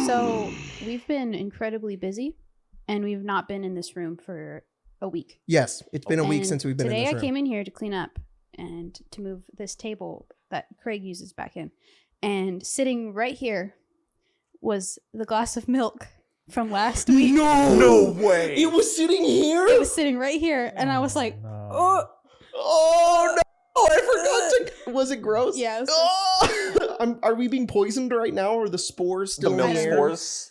So we've been incredibly busy, and we've not been in this room for a week. Yes, it's been a week since we've been in this room. Today I came in here to clean up and to move this table that Craig uses back in. And sitting right here was the glass of milk from last week. No way. It was sitting here? It was sitting right here. And I was like, oh no. I forgot to... Was it gross? Yeah. It was Are we being poisoned right now, or the spores still in the air? Spores?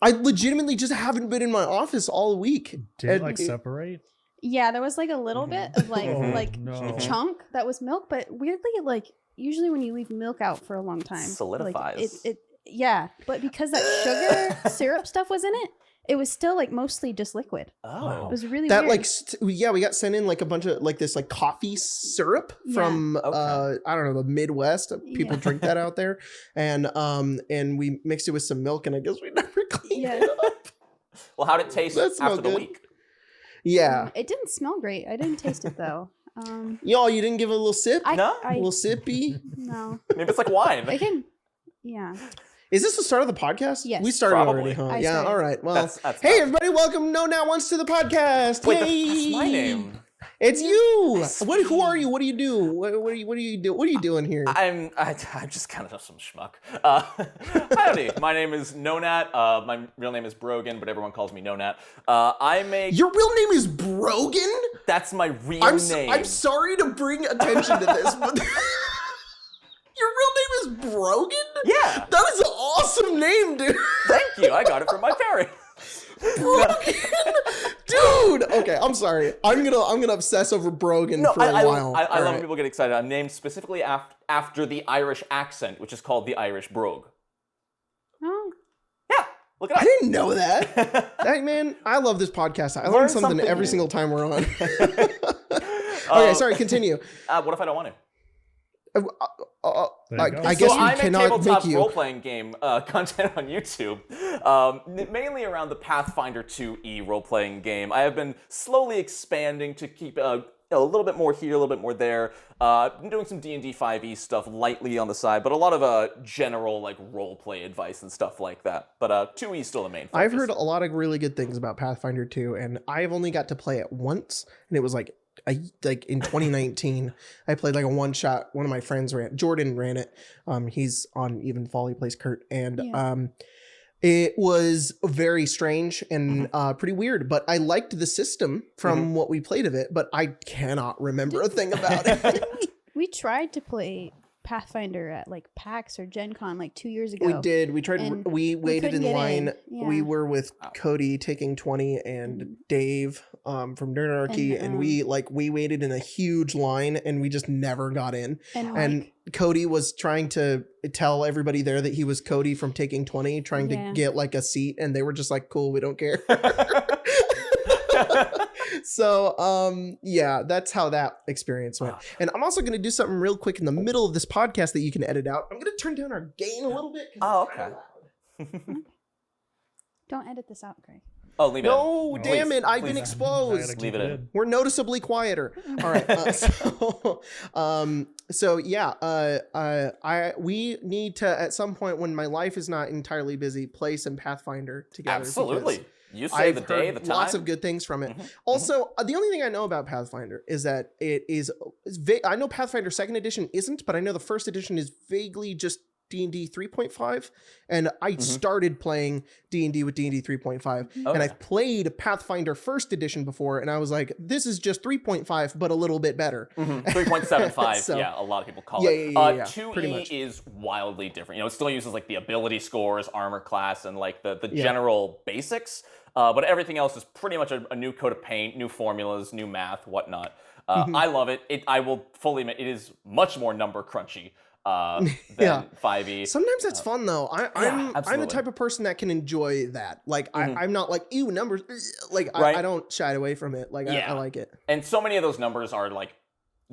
I legitimately just haven't been in my office all week. Did it separate? Yeah, there was like a little bit of chunk that was milk, but weirdly, like usually when you leave milk out for a long time, solidifies. Like, yeah, but because that sugar syrup stuff was in it, it was still like mostly just liquid. Oh, it was really that weird. we got sent in like a bunch of like this like coffee syrup from I don't know, the Midwest. People drink that out there, and we mixed it with some milk, and I guess we never cleaned it up. Well, how'd it taste after the week? Yeah, it didn't smell great. I didn't taste it though. Y'all, you didn't give it a little sip? No, a little sippy. No, maybe it's like wine. Yeah. Is this the start of the podcast? Yes. We started Probably. already, huh? I Yeah, started. all right. Well, that's hey, everybody, welcome NoNat1's to the podcast. Wait, Yay! that's my name. It's you. Who are you? What do you do? What are you doing here? I'm just kind of some schmuck. Howdy, my name is NoNat. My real name is Brogan, but everyone calls me NoNat. Your real name is Brogan? That's my real name. I'm sorry to bring attention to this, but your real name is Brogan? Yeah. That is an awesome name, dude. Thank you. I got it from my parents. Brogan, dude. Okay, I'm sorry. I'm gonna obsess over Brogan for a while. I love when people get excited. I'm named specifically after the Irish accent, which is called the Irish brogue. Oh. Yeah, look it up. I didn't know that. Hey, man, I love this podcast. I learn something every single time we're on. Okay, sorry. Continue. What if I don't want to? I guess we cannot make you. I'm a tabletop role-playing game content on YouTube, mainly around the Pathfinder 2e role-playing game. I have been slowly expanding to keep a little bit more here, a little bit more there. Been doing some D&D 5e stuff lightly on the side, but a lot of general like role-play advice and stuff like that. But 2e is still the main focus. I've heard a lot of really good things about Pathfinder 2, and I've only got to play it once, and it was like in 2019, I played like a one shot. One of my friends Jordan ran it. He's on Even Folly, plays Kurt, and it was very strange and pretty weird. But I liked the system from what we played of it, but I cannot remember a thing about it. We tried to play Pathfinder at like PAX or Gen Con like 2 years ago. We did. We tried. We waited in line. Yeah. We were with Cody taking 20 and Dave from Nerdarchy, and we waited in a huge line, and we just never got in. And Cody was trying to tell everybody there that he was Cody from Taking 20, trying to get like a seat, and they were just like, "Cool, we don't care." So, yeah, that's how that experience went. And I'm also going to do something real quick in the middle of this podcast that you can edit out. I'm going to turn down our gain a little bit. Oh, okay. Don't edit this out, Craig. Oh, leave it in. No, damn it. I've been exposed. Leave it in. We're noticeably quieter. All right. We need to, at some point when my life is not entirely busy, play some Pathfinder together. Absolutely. You say the day, the time. Lots of good things from it. Also, the only thing I know about Pathfinder is that it is. I know Pathfinder 2nd edition isn't, but I know the 1st edition is vaguely just D&D 3.5, and I started playing D&D with D&D 3.5, and I've played Pathfinder 1st edition before, and I was like, this is just 3.5, but a little bit better. 3.75, So, yeah, a lot of people call it. Yeah, 2e is wildly different. You know, it still uses like the ability scores, armor class, and like the general basics, but everything else is pretty much a new coat of paint, new formulas, new math, whatnot. I love it. I will fully admit, it is much more number crunchy than 5e. Sometimes that's fun though. I'm the type of person that can enjoy that. Like I'm not like, ew, numbers. Like I don't shy away from it. Like I like it. And so many of those numbers are like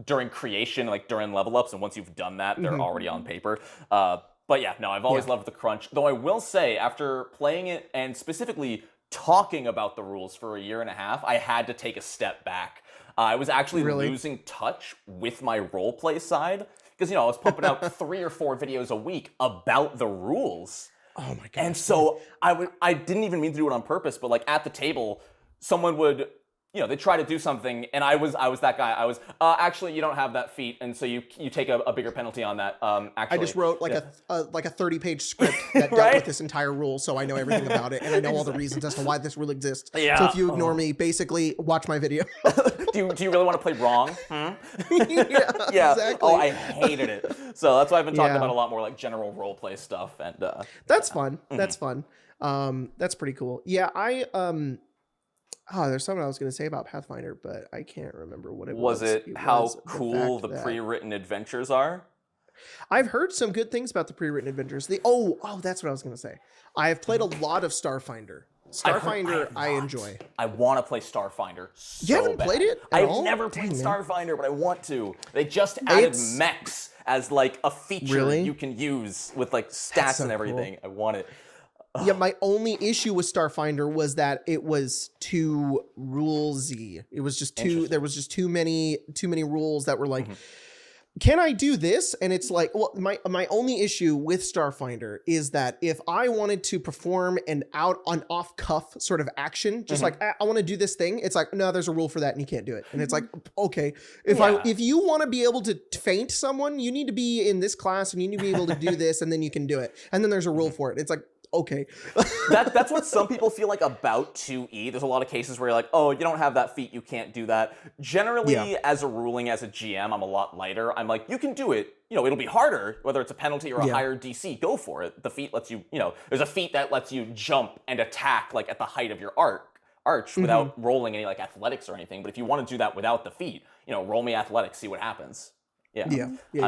during creation, like during level ups, and once you've done that, they're already on paper. But yeah, no, I've always loved the crunch. Though I will say, after playing it and specifically talking about the rules for a year and a half, I had to take a step back. I was actually losing touch with my roleplay side. Because, you know, I was pumping out 3 or 4 videos a week about the rules. Oh my god! And so I didn't even mean to do it on purpose, but like at the table, someone would, they try to do something, and I was that guy. I was actually you don't have that feat, and so you take a bigger penalty on that. Actually, I just wrote like a 30-page script that dealt Right? with this entire rule, so I know everything about it, and I know all the reasons as to why this rule exists. Yeah. So if you ignore me, basically watch my video. do you really want to play wrong? Yeah, Yeah. exactly. Oh, I hated it. So that's why I've been talking Yeah. about a lot more like general role play stuff, and That's fun. That's fun. That's pretty cool. Yeah, there's something I was going to say about Pathfinder, but I can't remember what it was. was it how was cool the fact that- pre-written adventures are? I've heard some good things about the pre-written adventures. That's what I was going to say. I have played a lot of Starfinder. Starfinder, I enjoy. I want to play Starfinder so You haven't bad. played it at I've all? never played Dang, man. Starfinder, but I want to. They just added It's- mechs as like a feature Really? you can use with like stats so and everything. I want it. Yeah, my only issue with Starfinder was that it was too rulesy. It was just there was just too many rules that were like, can I do this? And it's like, well, my only issue with Starfinder is that if I wanted to perform an off cuff sort of action, just like I want to do this thing, it's like, no, there's a rule for that and you can't do it. And it's like, okay, if you want to be able to feint someone, you need to be in this class and you need to be able to do this, and then you can do it. And then there's a rule for it. It's like, okay. That's what some people feel like about 2E. There's a lot of cases where you're like, oh, you don't have that feat, you can't do that. Generally, as a ruling, as a GM, I'm a lot lighter. I'm like, you can do it. It'll be harder, whether it's a penalty or a higher DC, go for it. The feat lets you, there's a feat that lets you jump and attack like at the height of your arch without rolling any like athletics or anything. But if you want to do that without the feat, roll me athletics, see what happens. Yeah. Yeah.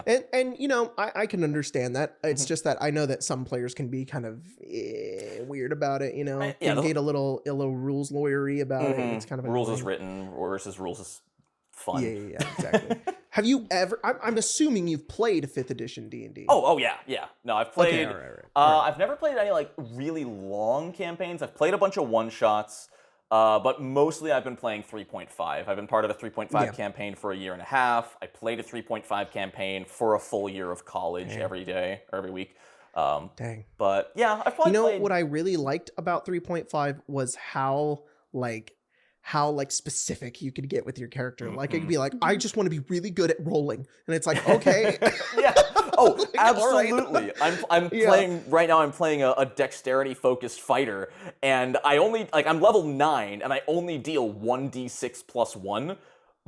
And I can understand that. It's just that I know that some players can be kind of weird about it, can get a little rules lawyery about it. It's kind of rules annoying. is written versus rules is fun. Yeah, exactly. Have you ever? I'm assuming you've played 5th edition D&D. Oh yeah. No, I've played. Okay, all right. I've never played any like really long campaigns. I've played a bunch of one-shots. But mostly I've been playing 3.5. I've been part of a 3.5 campaign for a year and a half. I played a 3.5 campaign for a full year of college every day or every week. Dang. But yeah, I've probably played... what I really liked about 3.5 was how specific you could get with your character. Like it could be like, I just want to be really good at rolling. And it's like, okay. Yeah. Oh, Like, absolutely. I'm playing right now. I'm playing a dexterity focused fighter, and I'm level 9, and I only deal 1d6 plus 1.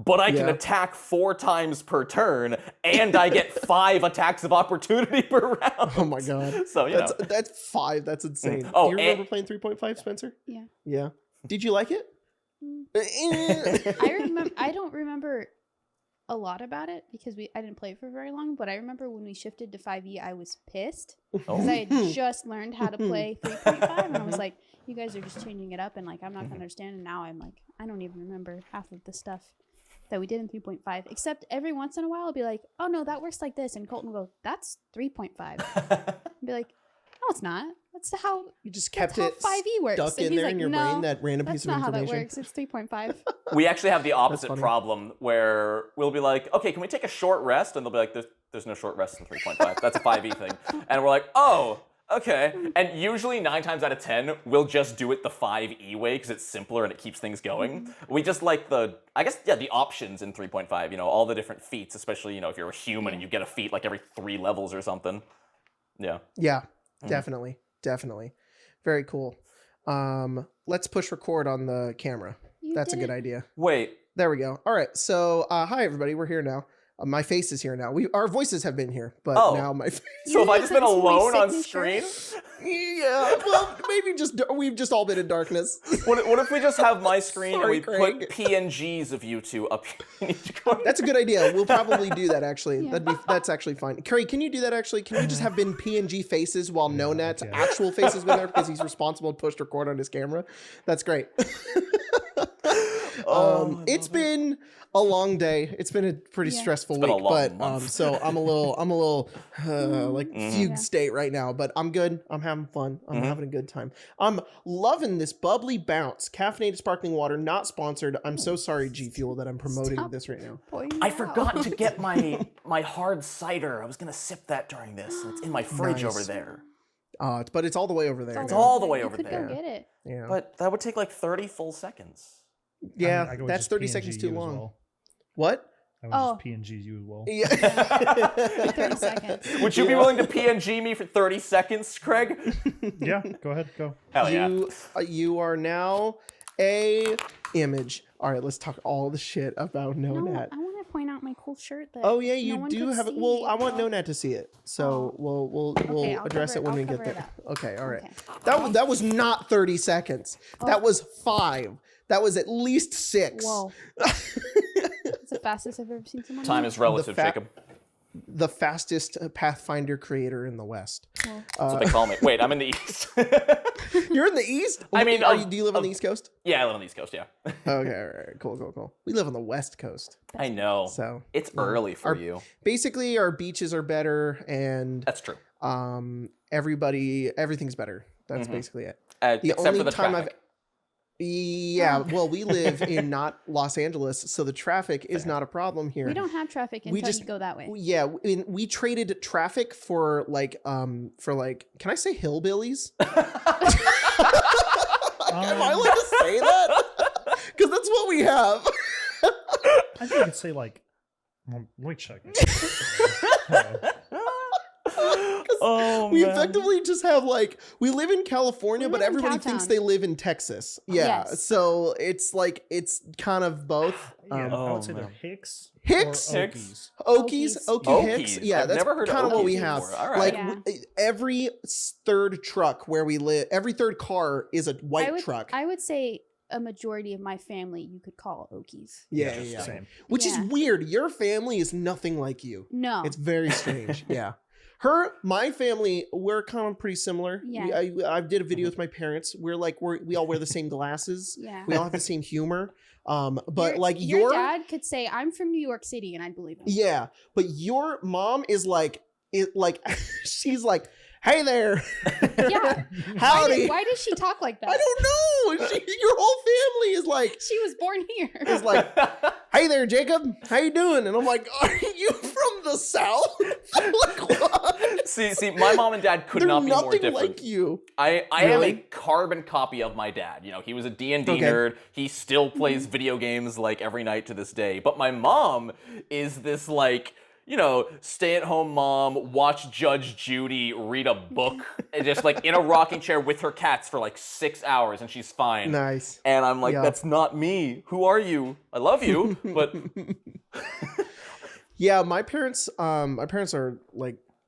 But I can attack 4 times per turn, and I get 5 attacks of opportunity per round. Oh my god. So that's 5. That's insane. Oh, do you remember playing 3.5, Spencer? Yeah. Yeah. Did you like it? I don't remember a lot about it because I didn't play it for very long, but I remember when we shifted to 5e, I was pissed because I had just learned how to play 3.5, and I was like, you guys are just changing it up, and like I'm not gonna understand. And now I'm like, I don't even remember half of the stuff that we did in 3.5, except every once in a while I'll be like, oh no, that works like this, and Colton will go, that's 3.5. I'll be like, no, it's not. That's how You just kept how it 5e works. stuck And in he's there like, in your no, brain, that random that's piece of not how that information. works. It's 3.5. We actually have the opposite funny. problem where we'll be like, okay, can we take a short rest? And they'll be like, there's no short rest in 3.5. That's a 5e thing. And we're like, oh, okay. And usually 9 times out of 10, we'll just do it the 5e way because it's simpler and it keeps things going. We just like the options in 3.5, all the different feats, especially, if you're a human and you get a feat like every 3 levels or something. Yeah. Yeah, definitely. Very cool. Let's push record on the camera. That's a good idea. Wait. There we go. All right. So, hi everybody. We're here now. My face is here now. Our voices have been here, but now my face. So have I just been That's my alone on signature. screen? Yeah. Well, maybe we've just all been in darkness. What if we just have my screen Sorry, and we Craig. put PNGs of you two up in each corner? That's a good idea. We'll probably do that actually. That's actually fine. Carrie, can you do that actually? Can we just have been PNG faces while NoNat's actual face has been there because he's responsible to push record on his camera? That's great. It's been a long day. It's been a pretty stressful been a week, long but month. so I'm a little like fugue state right now, but I'm good. I'm having fun. I'm having a good time. I'm loving this bubbly bounce, caffeinated sparkling water, not sponsored. I'm so sorry, G Fuel, that I'm promoting this right now. I forgot to get my hard cider. I was gonna sip that during this. It's in my fridge over there. But it's all the way over there. It's now. all the way You over could there. go get it. Yeah. But that would take like 30 full seconds. Yeah, I go with that's just 30 PNG seconds too as long. well. What? I would Oh. just PNG you as well. Yeah. 30 seconds. Would you be willing to PNG me for 30 seconds, Craig? Yeah, go ahead, go. Hell yeah. You are now a image. All right, let's talk all the shit about No, NoNat. I want to point out my cool shirt that Oh yeah, no you one do could have it. see. Well, I want NoNat to see it, so Oh. we'll I'll address cover it when I'll we get cover it there. up. Okay, all right. Okay. That was not 30 seconds. That was 5. That was at least 6. Whoa. It's the fastest I've ever seen someone. Time move. is relative, The fa- Jacob. The fastest Pathfinder creator in the West. Well, That's what they call me. Wait, I'm in the East. You're in the East? I mean, do you live on the East Coast? Yeah, I live on the East Coast, yeah. Okay, all right, cool. We live on the West Coast, I know. so It's early for you. basically our beaches are better, and That's true. everything's better. That's Mhm. basically it. Except only for the time traffic. well, we live in not Los Angeles, so the traffic is not a problem here. we don't have traffic until you go that way. Yeah, we traded traffic for can I say hillbillies? Am I allowed to say that? Because that's what we have. I think you could say like, well, wait a second. Oh, We man. effectively just have we live in California, We but live in everybody thinks Cowtown. they live in Texas. Yeah, Yes. so it's kind of both. Yeah, I Oh, would say they're man. Hicks. Hicks? Or Hicks. Okies. Okie Okies. Hicks. Yeah, I've that's never heard of kind of what we Okies have. before. All right. Like Yeah. every third truck where we live, every third car is a white truck. I would say a majority of my family you could call Okies. yeah. Same. Which is Yeah. weird. Your family is nothing like you. No. It's very strange. Yeah. My family, we're kind of pretty similar. Yeah. I did a video with my parents. We all wear the same glasses. Yeah. We all have the same humor. But your dad could say, "I'm from New York City," and I'd believe him. yeah, but your mom is she's like, "Hey there, Yeah. howdy." Why does she talk like that? I don't know. Your whole family is like, She was born here. "Hey there, Jacob. How you doing?" And I'm like, "Are you from the South?" I'm like, what? See, my mom and dad could They're not be more nothing different. like you. I am a Really? carbon copy of my dad. You know, he was a D&D Okay. nerd. He still plays video games like every night to this day. But my mom is this stay-at-home mom, watch Judge Judy, read a book, and just in a rocking chair with her cats for 6 hours, and she's fine. Nice. And I'm like, Yeah. that's not me. Who are you? I love you, but Yeah, my parents are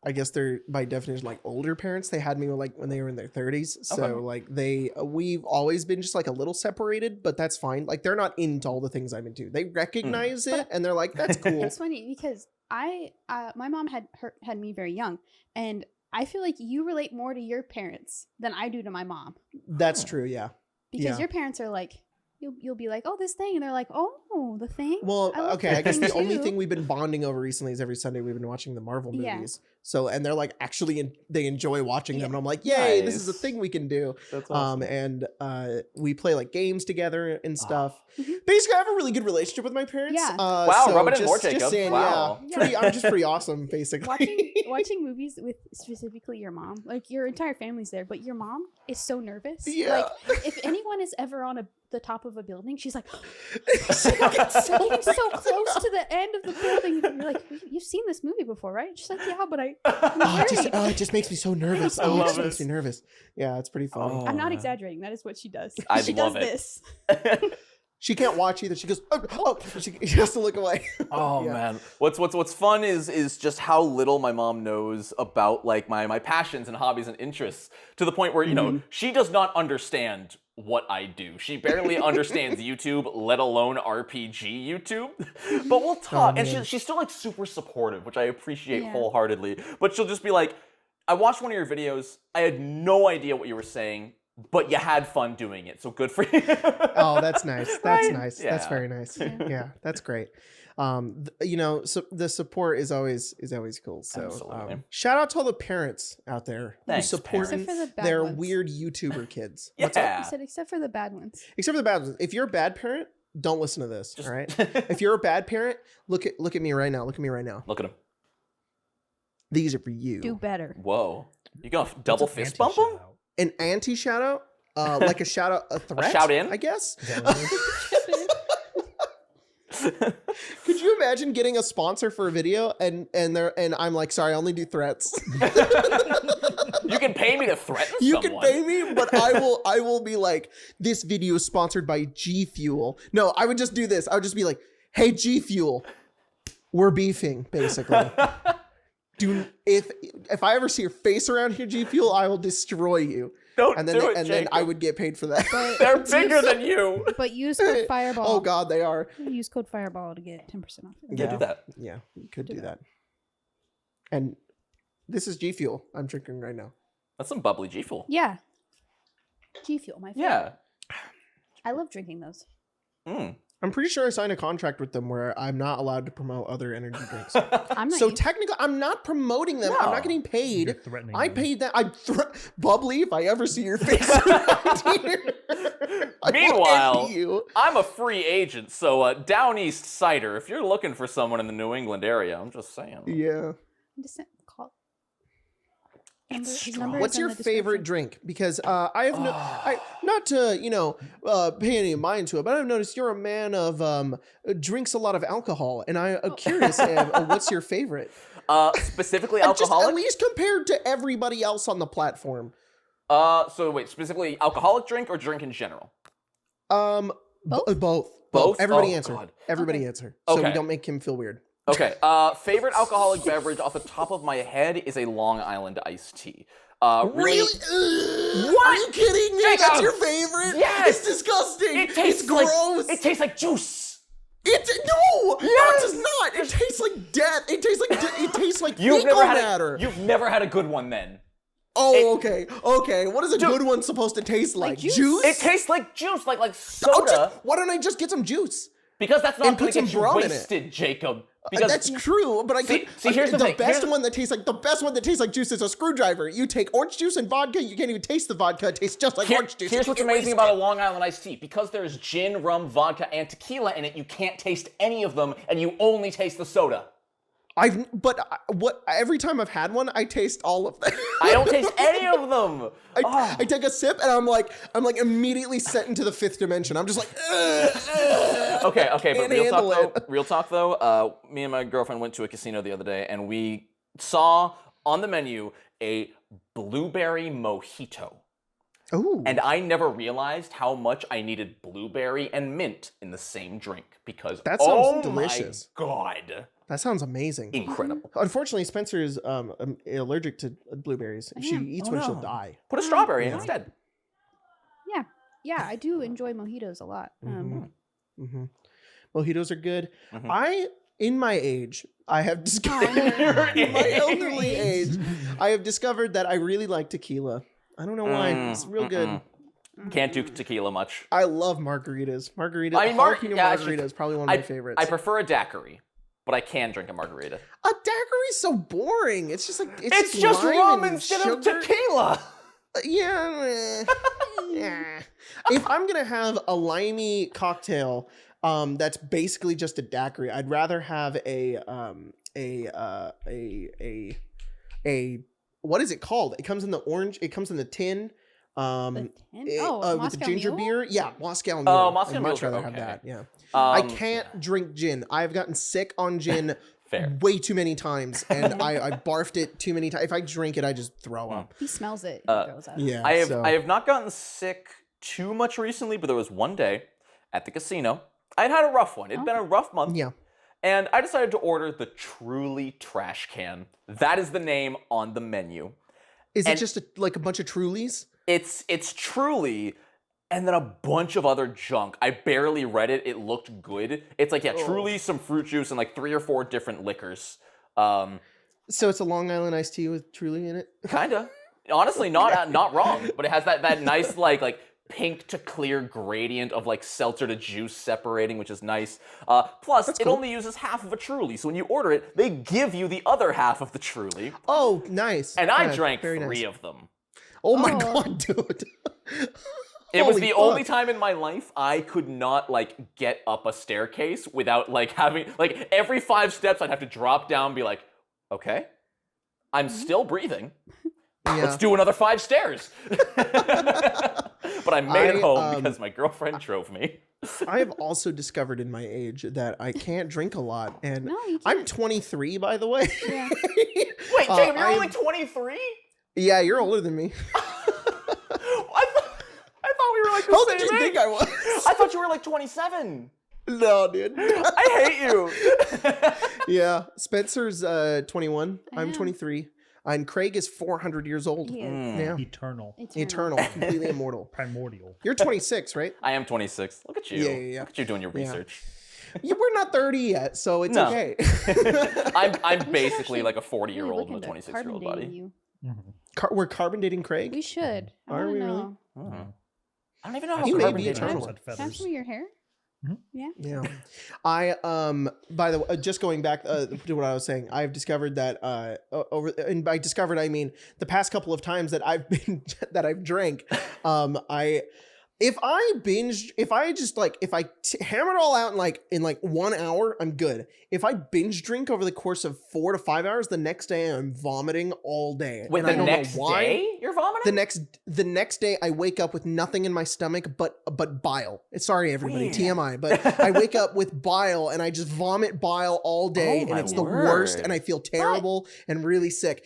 I guess they're by definition older parents. They had me when they were in their 30s. So we've always been just a little separated, but that's fine. They're not into all the things I'm into. They recognize it and they're like, that's cool. It's funny because my mom had me very young, and I feel like you relate more to your parents than I do to my mom. That's true, yeah. Because Yeah. your parents are like, you'll be like, "Oh, this thing," and they're like, "Oh, the thing." Well, I love okay, that I guess thing the only too. thing we've been bonding over recently is every Sunday we've been watching the Marvel Yeah. movies. So, and they're actually they enjoy watching them. And I'm like, yay, this is a Nice. thing we can do. that's awesome. And we play games together and stuff. Mhm. Basically, I have a really good relationship with my parents. Yeah. Wow, so rub it in more, just Jacob. saying, Wow. yeah, I'm just pretty awesome, basically. watching movies with specifically your mom, your entire family's there, but your mom is so nervous. Yeah. If anyone is ever on the top of a building, she's like, She gets so getting so close to the end of the building. And you're like, "You've seen this movie before, right?" She's like, "Yeah, but I'm worried." it just makes me so nervous. I Oh, it love just it. makes me nervous. Yeah, it's pretty fun. Oh. I'm not man. exaggerating. That is what she does. I She love does it. this. She can't watch either. She goes, oh. She has to look away. Oh Yeah. man, what's fun is just how little my mom knows about my passions and hobbies and interests, to the point where she does not understand what I do. She barely understands YouTube, let alone RPG YouTube. But we'll talk, and man. she's still super supportive, which I appreciate Yeah. wholeheartedly. But she'll just be like, "I watched one of your videos. I had no idea what you were saying, but you had fun doing it, so good for you." Oh, that's nice. That's Right? nice. Yeah. That's very nice. Yeah. Yeah, that's great. So the support is always cool. So Absolutely. shout out to all the parents out there Thanks, who support Except for the bad their ones. weird YouTuber kids. Yeah. What's up? I said, except for the bad ones. Except for the bad ones. If you're a bad parent, don't listen to this. All right. If you're a bad parent, look at me right now. Look at me right now. Look at him. These are for you. Do better. Whoa. You gonna double What's an fist bump him? anti-shout-out? An anti-shout out? Like a shout out, a threat? shout in? I guess. Is that what it is? Could you imagine getting a sponsor for a video and I'm like, sorry, I only do threats. You can pay me to threaten You someone. can pay me, but I will be like, this video is sponsored by G Fuel. No, I would just do this. I would just be like, hey G Fuel, we're beefing, basically. If I ever see your face around here, G Fuel, I will destroy you. Don't And do then it, and Jacob. then I would get paid for that. They're bigger than you. But use code Fireball. Oh God, they are. Use code Fireball to get 10% off. Yeah, do that. Yeah, you could do that. And this is G Fuel I'm drinking right now. That's some bubbly G Fuel. Yeah. G Fuel, my favorite. Yeah. I love drinking those. Mm. I'm pretty sure I signed a contract with them where I'm not allowed to promote other energy drinks. I'm not So used- technically, I'm not promoting them. I'm No. not getting You're paid. threatening I them. paid that. Bubbly, if I ever see your face around here, I will Meanwhile, end you. I'm a free agent, so Down East Cider, if you're looking for someone in the New England area, I'm just saying. Yeah. I'm just saying, call. It's His strong. number is What's in your the favorite description. drink? Because I have not to pay any mind to it, but I've noticed you're a man of drinks a lot of alcohol, and I'm curious, what's your favorite? Specifically Just at alcoholic? least compared to everybody else on the platform. So wait, specifically alcoholic drink or drink in general? Both? Both. Both? Everybody Oh, answer. God. Everybody Okay. answer. So we Okay. don't make him feel weird. Okay, favorite alcoholic beverage off the top of my head is a Long Island iced tea. Really? What? Are you kidding me? Jacob! That's your favorite? Yes! It's disgusting. It tastes it's gross. It tastes like juice. No, it does not. It tastes like death. It tastes like it tastes like fecal matter. You've never had a good one then. Okay. What is a good one supposed to taste like? juice? It tastes like juice, like Oh, soda. why don't I just get some juice? Because that's not and going put to get some you rum in it. wasted, Jacob. Because That's true, but I See, could. here's the thing. best one that tastes like juice is a screwdriver. You take orange juice and vodka. You can't even taste the vodka. It tastes just like orange juice. Here's You what's get amazing wasted. about a Long Island iced tea. Because there's gin, rum, vodka, and tequila in it, you can't taste any of them, and you only taste the soda. Every time I've had one, I taste all of them. I don't taste any of them. I take a sip and I'm like immediately sent into the fifth dimension. I'm just like, Okay, but Can't real talk though, me and my girlfriend went to a casino the other day, and we saw on the menu a blueberry mojito. ooh, And I never realized how much I needed blueberry and mint in the same drink because That sounds delicious. My God, that sounds amazing. incredible. Unfortunately, Spencer is allergic to blueberries. If she am. eats Oh, one, no. she'll die. Put a strawberry in instead. Yeah, I do enjoy mojitos a lot. Mm-hmm. Mojitos are good. Mhm. In my age, I have discovered in my elderly age, I have discovered that I really like tequila. I don't know why. It's real good. Can't do tequila much. I love margaritas. I mean, jalapeno yeah, margarita is probably one of my favorites. I prefer a daiquiri, but I can drink a margarita. A daiquiri's so boring. It's just like It's just lime rum and instead of sugar. tequila. Yeah. Yeah. If I'm gonna have a limey cocktail, that's basically just a daiquiri, I'd rather have a what is it called? It comes in the orange. It comes in the tin. The tin? With Moscow the ginger Mule? beer. Yeah, Moscow Mule. Oh, Moscow I'd much Mules are rather have okay. that. Yeah. I Um, can't drink gin. I've gotten sick on gin Fair. way too many times, and I barfed it too many times. If I drink it, I just throw up. He smells it. He goes out. Yeah. I have not gotten sick too much recently, but there was one day at the casino. I'd had a rough one. It'd been a rough month. Yeah. And I decided to order the Truly Trash Can. That is the name on the menu. Is it And- just like a bunch of Trulies? It's Truly, and then a bunch of other junk. I barely read it. It looked good. It's like, Truly, some fruit juice, and like 3 or 4 different liquors. So it's a Long Island iced tea with Truly in it? Kinda. Honestly, not wrong. But it has that nice like pink to clear gradient of like seltzer to juice separating, which is nice. Plus, it only uses half of a Truly, so when you order it, they give you the other half of the Truly. Oh, nice. And I Yeah, drank very 3 nice. of them. Oh my Oh. god, dude. It was Holy the fuck. only time in my life I could not like get up a staircase without like having like every 5 steps I'd have to drop down and be like, okay, I'm still breathing. Yeah. Let's do another 5 stairs. But I made it home because my girlfriend drove me. I have also discovered in my age that I can't drink a lot, and No, you I'm can't. 23, by the way. Yeah. Wait, Jacob, you're only 23? Yeah, you're older than me. I thought we were like the How old same did you age. think I was? I thought you were like 27. No, dude. I hate you. Yeah, Spencer's 21. I'm am. 23. And Craig is 400 years old. He is. Yeah. Eternal. Eternal, completely immortal. Primordial. You're 26, right? I am 26. Look at you. Yeah. Look at you doing your research. Yeah, we're not 30 yet, so it's No. okay. I'm basically actually like a 40-year-old Really with a look into 26-year-old carbon dating body. you. We're carbon dating Craig? We should. I Are wanna we really? know. Oh. I don't even know how You may carbon be dating eternal. works. Can I have some of your hair? Yeah. Yeah. I by the way, just going back to what I was saying, I've discovered that and by discovered I mean the past couple of times that I've drank, if I hammer it all out in like 1 hour, I'm good. If I binge drink over the course of 4 to 5 hours, the next day I'm vomiting all day. Wait, And I the don't know next why. day you're vomiting? The next day I wake up with nothing in my stomach but bile. Sorry everybody, Weird. TMI, but I wake up with bile and I just vomit bile all day, Oh, and my it's the worst, word. and I feel terrible and really sick.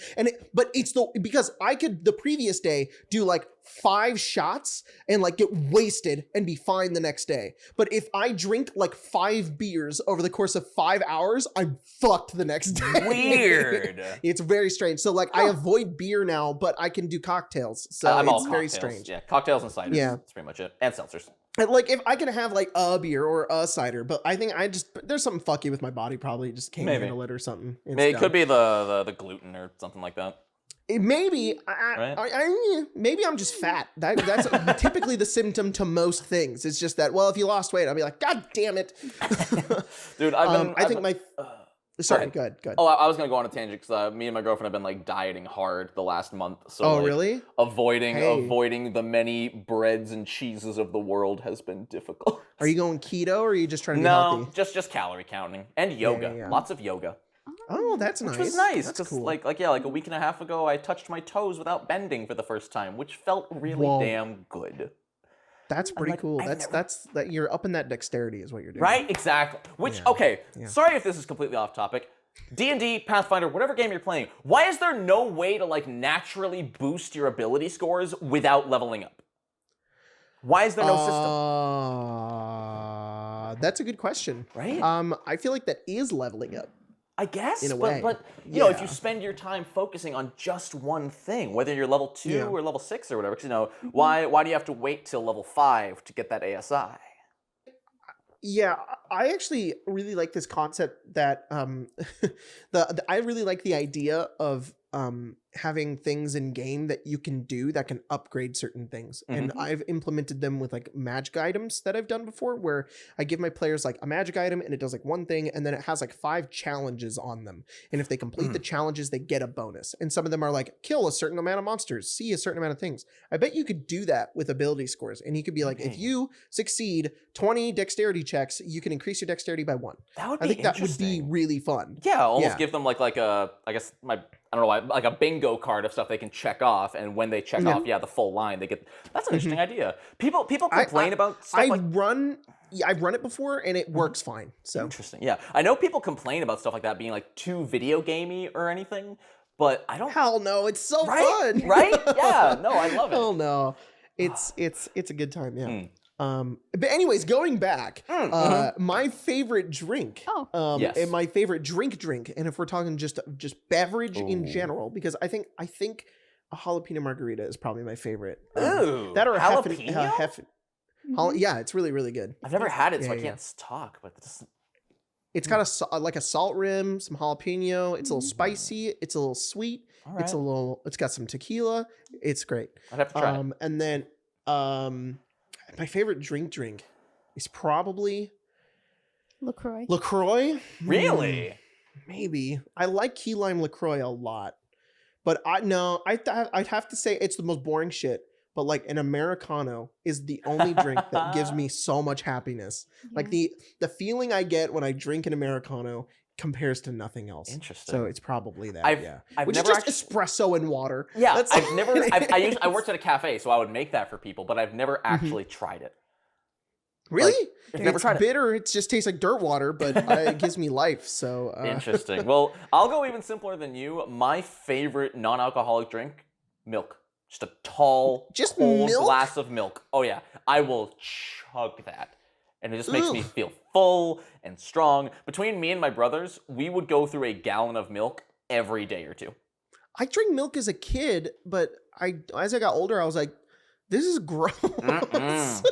But it's because I could the previous day do like 5 shots and like get wasted and be fine the next day. But if I drink like 5 beers over the course of 5 hours, I'm fucked the next day. Weird. It's very strange. So like I avoid beer now, but I can do cocktails. So I'm all it's very cocktails. strange. Yeah, cocktails and ciders. Yeah. That's pretty much it. And seltzers. And, like if I can have like a beer or a cider, but I think there's something fucky with my body. Probably just can't Maybe. handle it or something. It's Maybe it dumb. could be the gluten or something like that. Maybe Right? maybe I'm just fat. That's typically the symptom to most things. It's just that, well, if you lost weight, I'll be like, God damn it. Dude, Sorry, ahead. go ahead. Oh, I was gonna go on a tangent because me and my girlfriend have been like dieting hard the last month. So Oh, like, really? Avoiding Hey. the many breads and cheeses of the world has been difficult. Are you going keto or are you just trying to be No, healthy? just calorie counting and yoga. yeah. Lots of yoga. Oh, that's nice. Which was nice That's because cool. like a week and a half ago, I touched my toes without bending for the first time, which felt really Whoa. damn good. That's pretty like, cool. I've That's never- that you're up in that dexterity is what you're doing. Right? Exactly. Which, Yeah. okay, Yeah. sorry if this is completely off topic. D&D, Pathfinder, whatever game you're playing, why is there no way to like naturally boost your ability scores without leveling up? Why is there no system? That's a good question. Right? I feel like that is leveling up. I guess, in a way. but you know, if Yeah. you spend your time focusing on just one thing, whether you're level 2 Yeah. or level 6 or whatever, 'cause, you know, why do you have to wait till level 5 to get that ASI? Yeah, I actually really like this concept that I really like the idea of having things in game that you can do that can upgrade certain things. And I've implemented them with like magic items that I've done before, where I give my players like a magic item and it does like one thing, and then it has like 5 challenges on them. And if they complete the challenges, they get a bonus. And some of them are like kill a certain amount of monsters, see a certain amount of things. I bet you could do that with ability scores. And you could be like, if you succeed 20 dexterity checks, you can increase your dexterity by 1. That would be I think that would be interesting. really fun. Yeah, almost Yeah. give them like a, I guess I don't know why, like a bingo card of stuff they can check off, and when they check off, the full line, they get. That's an interesting idea. People complain about stuff like. I've run it before and it works fine. So Interesting. Yeah, I know people complain about stuff like that being like too video gamey or anything, but I don't. hell no, it's so Right? fun. Right? Yeah. No, I love it. Hell no, it's a good time. Yeah. But anyways, going back, my favorite drink, Yes. and my favorite drink, and if we're talking just beverage in general, because I think a jalapeno margarita is probably my favorite. Ooh, That or a jalapeno? yeah, it's really really good. I've never had it, so I Yeah. can't talk. But this, It's got like a salt rim, some jalapeno. It's a little spicy. It's a little sweet. all It's right. it's got some tequila. It's great. I'd have to try it. And then my favorite drink is probably LaCroix. LaCroix. Really? Maybe. I like key lime LaCroix a lot. But I'd have to say it's the most boring shit. But like an Americano is the only drink that gives me so much happiness. Like the feeling I get when I drink an Americano compares to nothing else. Interesting. So it's probably that. I've Which is never just espresso and water. Yeah, That's I've never. I worked at a cafe, so I would make that for people, but I've never actually tried it. Really? I've never It's tried it. bitter. It just tastes like dirt water, but it gives me life. So Interesting. Well, I'll go even simpler than you. My favorite non-alcoholic drink, milk. Just a tall, Just cold milk? glass of milk. Oh yeah, I will chug that, and it just makes me Ugh. feel full and strong. Between me and my brothers, we would go through a gallon of milk every day or two. I drank milk as a kid, but as I got older, I was like, this is gross. Mm-mm.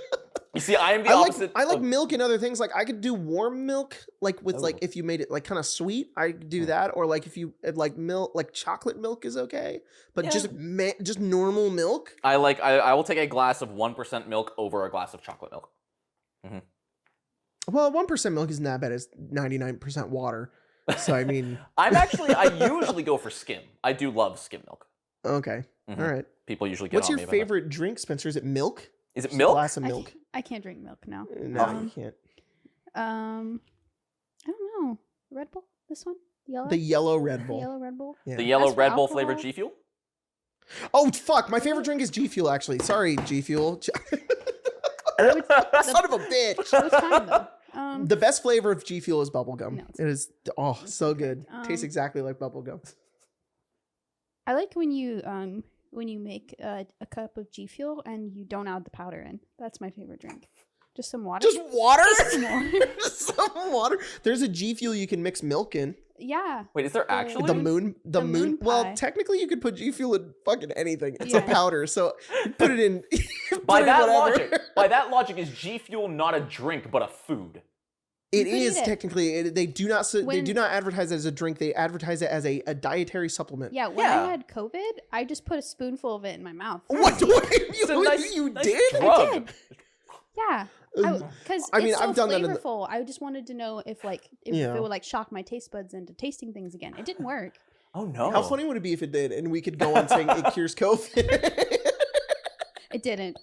You see, I am the opposite. I like of- milk and other things. Like I could do warm milk, like with like if you made it like kind of sweet, I could do that. Or like if you like milk, like chocolate milk is okay, but Yeah. just normal milk. I will take a glass of 1% milk over a glass of chocolate milk. Well, 1% milk isn't that bad. It's 99% water. So I mean, I usually go for skim. I do love skim milk. okay, Mhm. all right. People usually get What's on your me about that. favorite drink, Spencer? Is it milk? Is it Just a milk? glass of milk. I can't drink milk now. No, you can't. I don't know. Red Bull? This one? Yellow? The yellow Red The Bull. yellow Red Bull? Yeah. The yellow As for Red Bull flavored alcohol? G Fuel? Oh fuck! My favorite drink is G Fuel. Actually, sorry, G Fuel. The- Son of a bitch. Which kind though? The best flavor of G Fuel is bubblegum. No, it's It is so good. Tastes Um, exactly like bubblegum. I like when you make a cup of G Fuel and you don't add the powder in. That's my favorite drink. Just some water. Just water? Some water. Some water. There's a G Fuel you can mix milk in. Yeah. Wait, is there The- actually? The moon. moon Well, pie. technically, you could put G Fuel in fucking anything. It's a Yeah. powder, so you put it in. By put it in that whatever. logic, is G Fuel not a drink but a food? It could is eat it. technically. They do not. They When- do not advertise it as a drink. They advertise it as a dietary supplement. Yeah, when Yeah. I had COVID, I just put a spoonful of it in my mouth. What? It's a nice- you nice did? drug. did. Yeah. Because I mean, it's so I've done that in the- flavorful. I just wanted to know if Yeah. it would like shock my taste buds into tasting things again. It didn't work. Oh no! How funny would it be if it did, and we could go on saying it cures COVID? It didn't.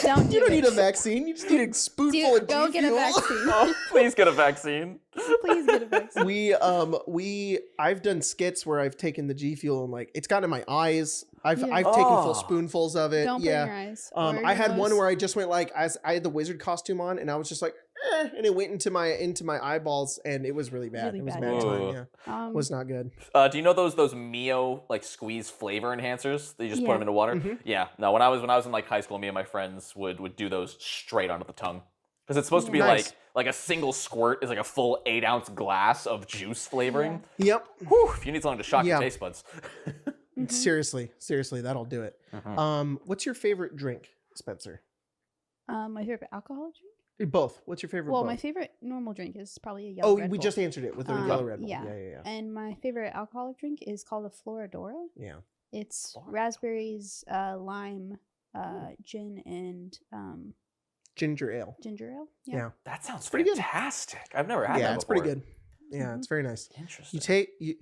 Don't do You don't it. need a vaccine. You just need a spoonful of Go G get a Fuel. vaccine. Oh, please get a vaccine. Please get a vaccine. I've done skits where I've taken the G Fuel and like it's gotten in my eyes. I've Yeah. taken full Oh. spoonfuls of it. Don't put it yeah. in your eyes. or your I had one nose. where I just went like as I had the wizard costume on and I was just like, and it went into my eyeballs and it was really bad. Really it was bad, bad yeah. time. Yeah, Um, was not good. Do you know those Mio like squeeze flavor enhancers? That you just put Yeah. them into water. Mhm. Yeah. No, when I was in like high school, me and my friends would do those straight onto the tongue because it's supposed to be Nice. like a single squirt is like a full 8-ounce glass of juice flavoring. Yep. Whew, if you need something to shock Yeah. your taste buds. mhm. Seriously, that'll do it. What's your favorite drink, Spencer? My favorite alcoholic drink? Both. What's your favorite? Well, both? my favorite normal drink is probably a yellow Oh, Red we Bull. just answered it with the yellow Red Bull. yeah. Yeah. And my favorite alcoholic drink is called a Floridora. Yeah. It's Floridora. raspberries, lime, gin, and Ginger ale. ginger ale. Yeah. That sounds pretty good. fantastic. I've never had that Yeah, it's pretty before. good. Yeah, it's very nice. Interesting.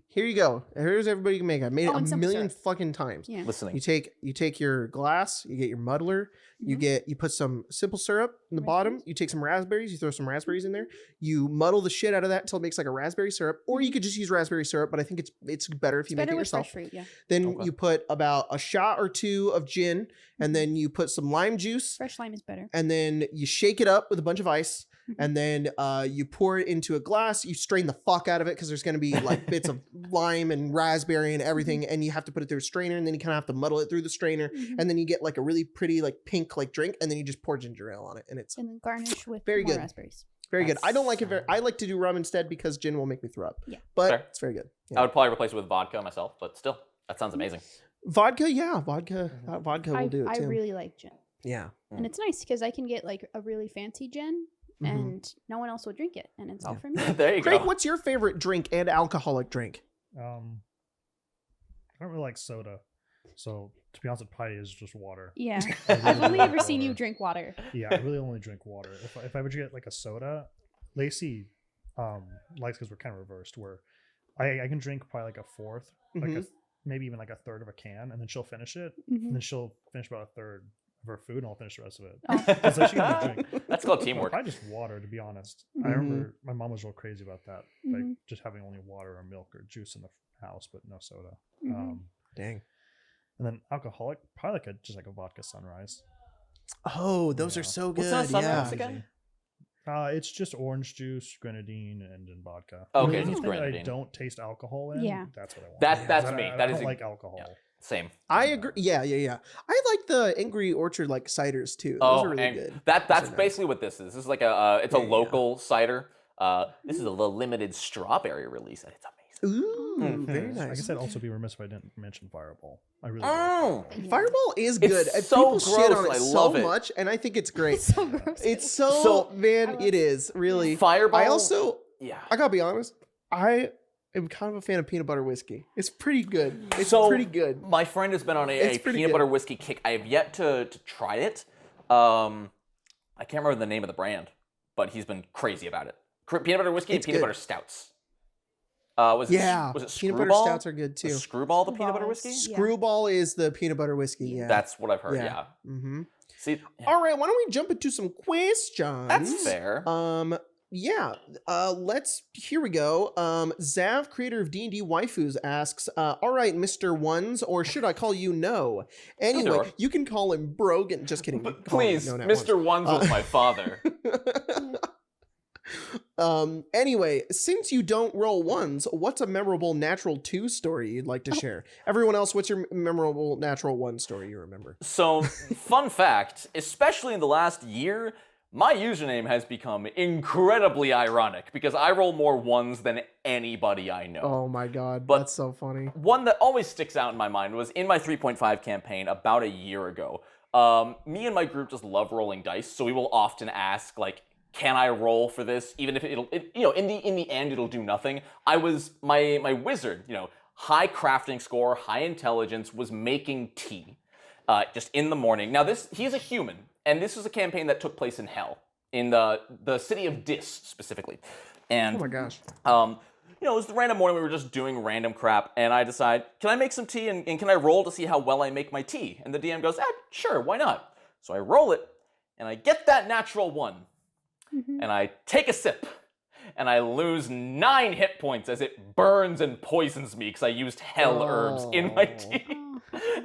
Here you go. Here's everybody can make it. I made it Oh, and a simple million syrup. fucking times. Yeah. Listening. You take your glass, you get your muddler, Mhm. you put some simple syrup in the bottom, Raspberries. you take some raspberries, you throw some raspberries in there, you muddle the shit out of that until it makes like a raspberry syrup, or you could just use raspberry syrup, but I think it's better if It's you make better it with yourself. fresh fruit. Yeah. Then Okay. you put about a shot or two of gin, Mm-hmm. and then you put some lime juice, Fresh lime is better. and then you shake it up with a bunch of ice, Mhm. and then you pour it into a glass. You strain the fuck out of it because there's going to be like bits of lime and raspberry and everything, and you have to put it through a strainer, and then you kind of have to muddle it through the strainer, Mhm. and then you get like a really pretty like pink like drink, and then you just pour ginger ale on it, and it's And then garnish with Very more good. raspberries. very good. That I don't like it very. I sounds- like to do rum instead because gin will make me throw up. Yeah. but Fair. it's very good. I Yeah. would probably replace it with vodka myself, but still, that sounds amazing. Vodka, yeah, vodka will I do it too. really like gin. Yeah. And it's nice because I can get like a really fancy gin Mhm. and no one else will drink it. And it's all Yeah. for me. There you Craig, go. what's your favorite drink and alcoholic drink? I don't really like soda, so to be honest, it probably is just water. Yeah. I really I've only like ever seen you water. drink water. Yeah, I really only drink water. If I would get like a soda, Lacey likes because we're kind of reversed. Where I can drink probably like a fourth, like Mhm. maybe even like a third of a can, and then she'll finish it, Mhm. and then she'll finish about a third her food, and I'll finish the rest of it. Oh. Because then she got a drink. That's called teamwork. Probably just water, to be honest. Mhm. I remember my mom was real crazy about that, like Mhm. just having only water or milk or juice in the house, but no soda. Mhm. Dang. And then alcoholic, probably just like a vodka sunrise. Oh, those are Yeah. so What's good. that sunrise Yeah. again? It's just orange juice, grenadine, and then vodka. Okay, Mhm. it's Anything that I grenadine. don't taste alcohol in, Yeah. that's what I want. That's I- me. I That don't is like alcohol. yeah. Same. I agree. Yeah. I like the Angry Orchard like ciders too. Those are really and good. that's Those are nice. basically what this is. This is like a it's a Yeah, yeah. local cider. This is a limited strawberry release, and it's amazing. Ooh, very Mhm. nice. I guess I'd also be remiss if I didn't mention Fireball. I really Oh, like Fireball. Fireball is It's good. And so people shit on gross, it I so love it. much, and I think it's great. It's so gross. It's so, So- I man, love it is really. Fireball. I also, yeah. I gotta be honest, I am kind of a fan of peanut butter whiskey. It's pretty good. It's So- pretty good. My friend has been on a It's pretty peanut good. butter whiskey kick. I have yet to try it. I can't remember the name of the brand, but he's been crazy about it. Peanut butter whiskey and It's peanut good. butter stouts. Was it Peanut Screwball? butter stouts are good Was too. Screwball the peanut butter Screwball whiskey? is- Yeah. Screwball is the peanut butter whiskey. Yeah. That's what I've heard. Yeah. Yeah. Mm-hmm. See, All right, why don't we jump into some questions? that's fair. Yeah. Here we go. Zav, creator of D&D Waifus, asks, all right, Mr. 1's, or should I call you No? Anyway, Either. you can call him Brogan. Just kidding. But Call him please, NoNat1's. Mr. Ones was my father. Anyway, since you don't roll 1's, what's a memorable natural 2 story you'd like to share? Everyone else, what's your memorable natural 1 story you remember? So, fun fact, especially in the last year, my username has become incredibly ironic because I roll more 1's than anybody I know. Oh my god, But- that's so funny. One that always sticks out in my mind was in my 3.5 campaign about a year ago. Me and my group just love rolling dice, so we will often ask, like, can I roll for this? Even if in the end it'll do nothing. I was my wizard, high crafting score, high intelligence, was making tea, just in the morning. Now he's a human, and this was a campaign that took place in Hell, in the city of Dis specifically, and Oh my gosh. it was the random morning we were just doing random crap, and I decide, can I make some tea, and can I roll to see how well I make my tea? And the DM goes, sure, why not? So I roll it, and I get that natural 1. And I take a sip, and I lose 9 hit points as it burns and poisons me because I used hell herbs in my Oh. tea.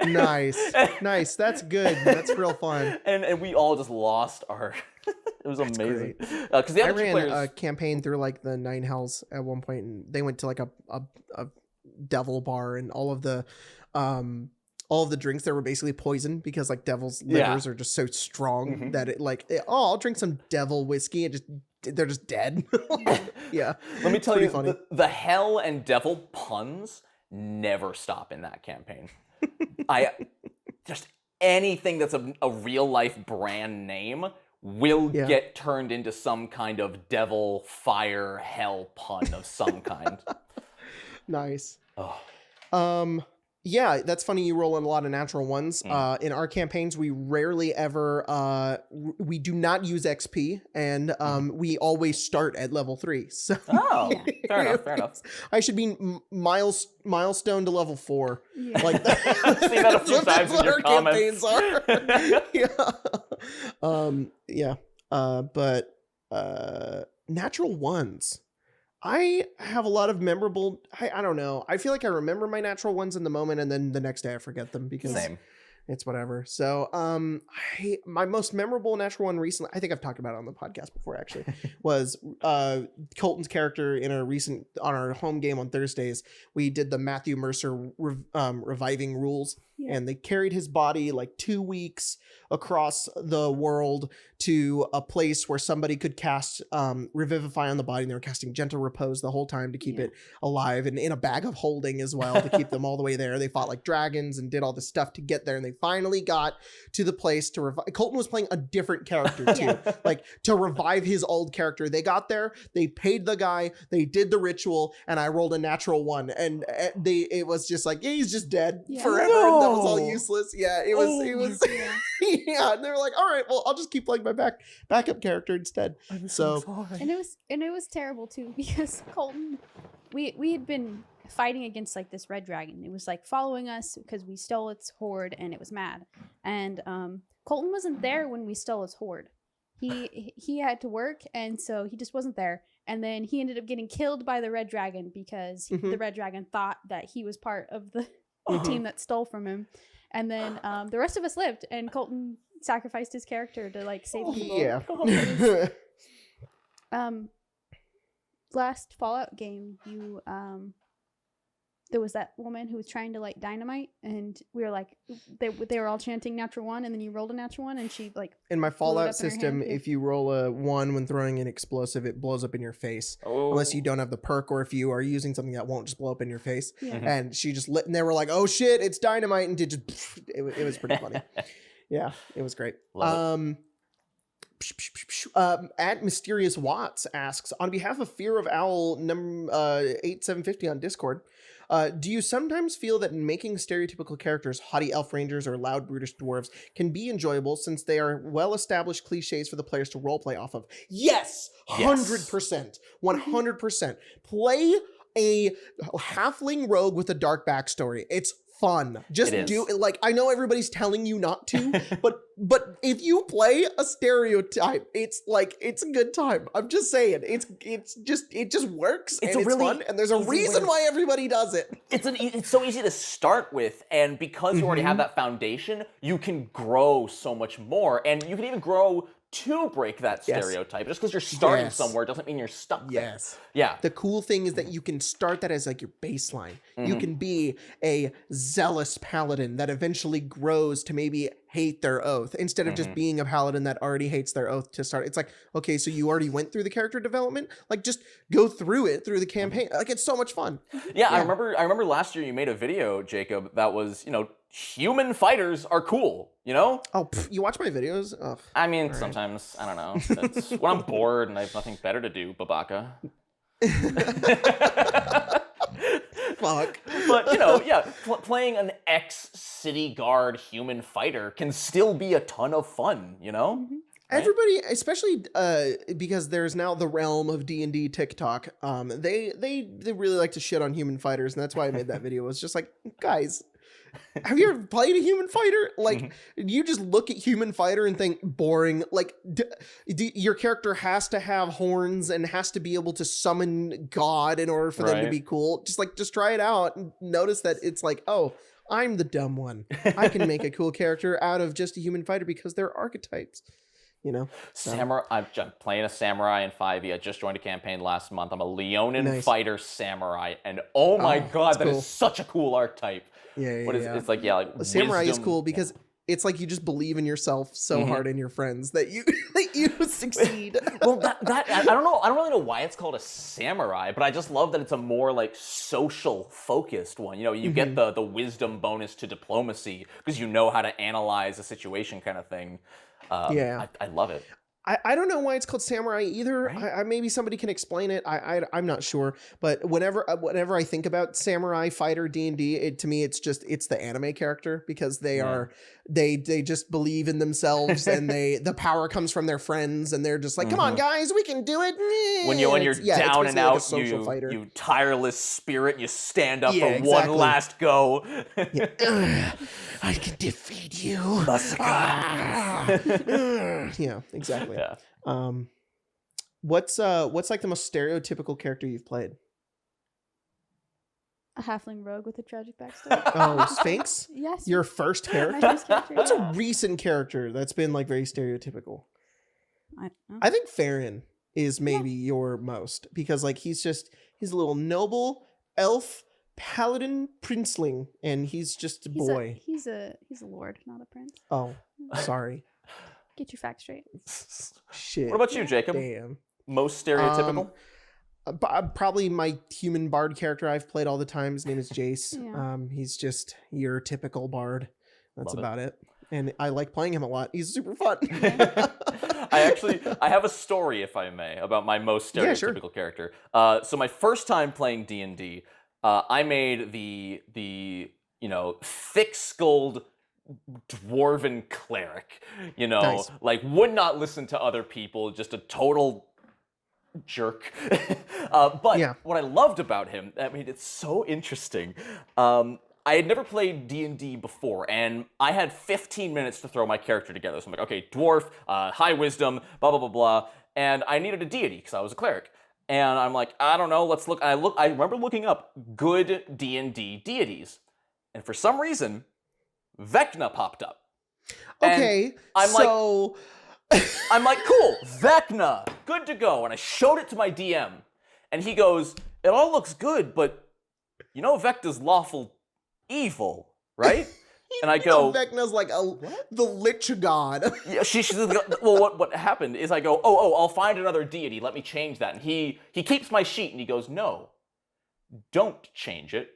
Nice. That's good. That's real fun. and we all just lost our... It was amazing. great. Because the I other two ran players... a campaign through like the 9 Hells at one point, and they went to like a devil bar, and all of the drinks there were basically poison because like devil's Yeah. livers are just so strong Mhm. that I'll drink some devil whiskey and they're just dead. Yeah. Let me tell Pretty you, funny. the hell and devil puns never stop in that campaign. Just anything that's a real life brand name will Yeah. get turned into some kind of devil, fire, hell pun of some kind. Nice. Oh. Yeah, that's funny. You roll in a lot of natural 1's. In our campaigns, we rarely ever we do not use XP, and we always start at level 3. So Oh, fair enough. I should be milestone to level 4. Yeah. Like I've seen that a few times in your comments. But natural 1's. I have a lot of memorable. I don't know. I feel like I remember my natural 1's in the moment, and then the next day I forget them because Same. it's whatever. So, my most memorable natural 1 recently, I think I've talked about it on the podcast before actually, was Colton's character on our home game on Thursdays. We did the Matthew Mercer reviving rules, and they carried his body like 2 weeks across the world to a place where somebody could cast Revivify on the body, and they were casting Gentle Repose the whole time to keep it alive, and in a bag of holding as well to keep them all the way there. They fought like dragons and did all this stuff to get there, and they finally got to the place to revive. Colton was playing a different character too, like to revive his old character. They got there, they paid the guy, they did the ritual, and I rolled a natural 1, and it was just like, he's just dead forever. No. And that was all useless. Yeah, it was yeah, and they were like, all right, well, I'll just keep playing my backup character instead. So And it was terrible too because Colton, we had been fighting against like this red dragon. It was like following us because we stole its hoard and it was mad. And Colton wasn't there when we stole his hoard. He had to work, and so he just wasn't there. And then he ended up getting killed by the red dragon because the red dragon thought that he was part of the team that stole from him. And then the rest of us lived, and Colton sacrificed his character to like save people. Yeah. Last Fallout game, there was that woman who was trying to light dynamite, and we were like, they were all chanting natural one, and then you rolled a natural one, and she like. In my up Fallout in her system, hand. if you roll a 1 when throwing an explosive, it blows up in your face. Unless you don't have the perk, or if you are using something that won't just blow up in your face. Yeah. And she just lit, and they were like, "Oh shit, it's dynamite!" And did just. It was pretty funny. Yeah, it was great. At Mysterious Watts asks, on behalf of Fear of Owl number 8750 on Discord, do you sometimes feel that making stereotypical characters, haughty elf rangers or loud brutish dwarves, can be enjoyable since they are well-established cliches for the players to roleplay off of? Yes! 100%. 100%. Play a halfling rogue with a dark backstory. It's fun. Just do it. Like, I know everybody's telling you not to, but if you play a stereotype, it's like, it's a good time. I'm just saying, it just works. It's really fun, and there's a reason why everybody does it. It's so easy to start with, and because you already have that foundation, you can grow so much more, and you can even grow to break that stereotype. Just because you're starting somewhere doesn't mean you're stuck there. Yeah. The cool thing is that you can start that as like your baseline. You can be a zealous paladin that eventually grows to maybe hate their oath instead of just being a paladin that already hates their oath to start. It's like, okay, so you already went through the character development, like just go through it through the campaign. Like, it's so much fun. Yeah, I remember last year you made a video, Jacob, that was, human fighters are cool, Oh, you watch my videos? Oh, I mean, sometimes, I don't know. It's when I'm bored and I have nothing better to do, Babaka. Fuck. But, playing an ex-city guard human fighter can still be a ton of fun, Right? Everybody, especially because there's now the realm of D&D TikTok, they really like to shit on human fighters, and that's why I made that video. It was just like, guys, have you ever played a human fighter? Like, you just look at human fighter and think boring. Like, your character has to have horns and has to be able to summon God in order for them to be cool. Just try it out and notice that it's like, oh, I'm the dumb one. I can make a cool character out of just a human fighter because they're archetypes. Samurai. I'm playing a samurai in 5e. I just joined a campaign last month. I'm a Leonin fighter samurai, and oh my god, that is such a cool archetype. It's like the samurai is cool because it's like you just believe in yourself so hard and your friends that you succeed. Well, that I don't know. I don't really know why it's called a samurai, but I just love that it's a more like social focused one. You get the wisdom bonus to diplomacy because you know how to analyze a situation, kind of thing. I love it. I don't know why it's called samurai either. Right? Maybe somebody can explain it. I'm not sure. But whenever I think about samurai fighter D&D, to me it's the anime character because they just believe in themselves and the power comes from their friends and they're just like, come on guys, we can do it. When you're down and out, you tireless spirit, you stand up for one last go. I can defeat you. Yeah, exactly. Yeah. What's like the most stereotypical character you've played? A halfling rogue with a tragic backstory. Oh, Sphinx? Yes. Your first character? My first character. What's a recent character that's been like very stereotypical? I don't know. I think Farron is maybe your most because like he's a little noble elf paladin princeling and he's just a boy. He's a lord, not a prince. Oh, sorry. Get your facts straight. Shit. What about you, Jacob? Damn. Most stereotypical? Probably my human bard character I've played all the time. His name is Jace. Yeah. He's just your typical bard. That's Love about it. And I like playing him a lot. He's super fun. I have a story, if I may, about my most stereotypical character. So my first time playing D&D, I made the thick-skulled Dwarven cleric, Nice. like would not listen to other people, just a total jerk. But what I loved about him, I mean, it's so interesting. I had never played D&D before, and I had 15 minutes to throw my character together. So I'm like, okay, dwarf, high wisdom, blah, blah, blah, blah. And I needed a deity, because I was a cleric. And I'm like, I don't know, let's look. I remember looking up good D&D deities. And for some reason, Vecna popped up. Okay, I'm so... I'm like, cool, Vecna, good to go. And I showed it to my DM. And he goes, it all looks good, but you know Vecna's lawful evil, right? And I go, Vecna's like the lich god. Yeah, she's well. What happened is I go, I'll find another deity. Let me change that. And he keeps my sheet and he goes, no, don't change it.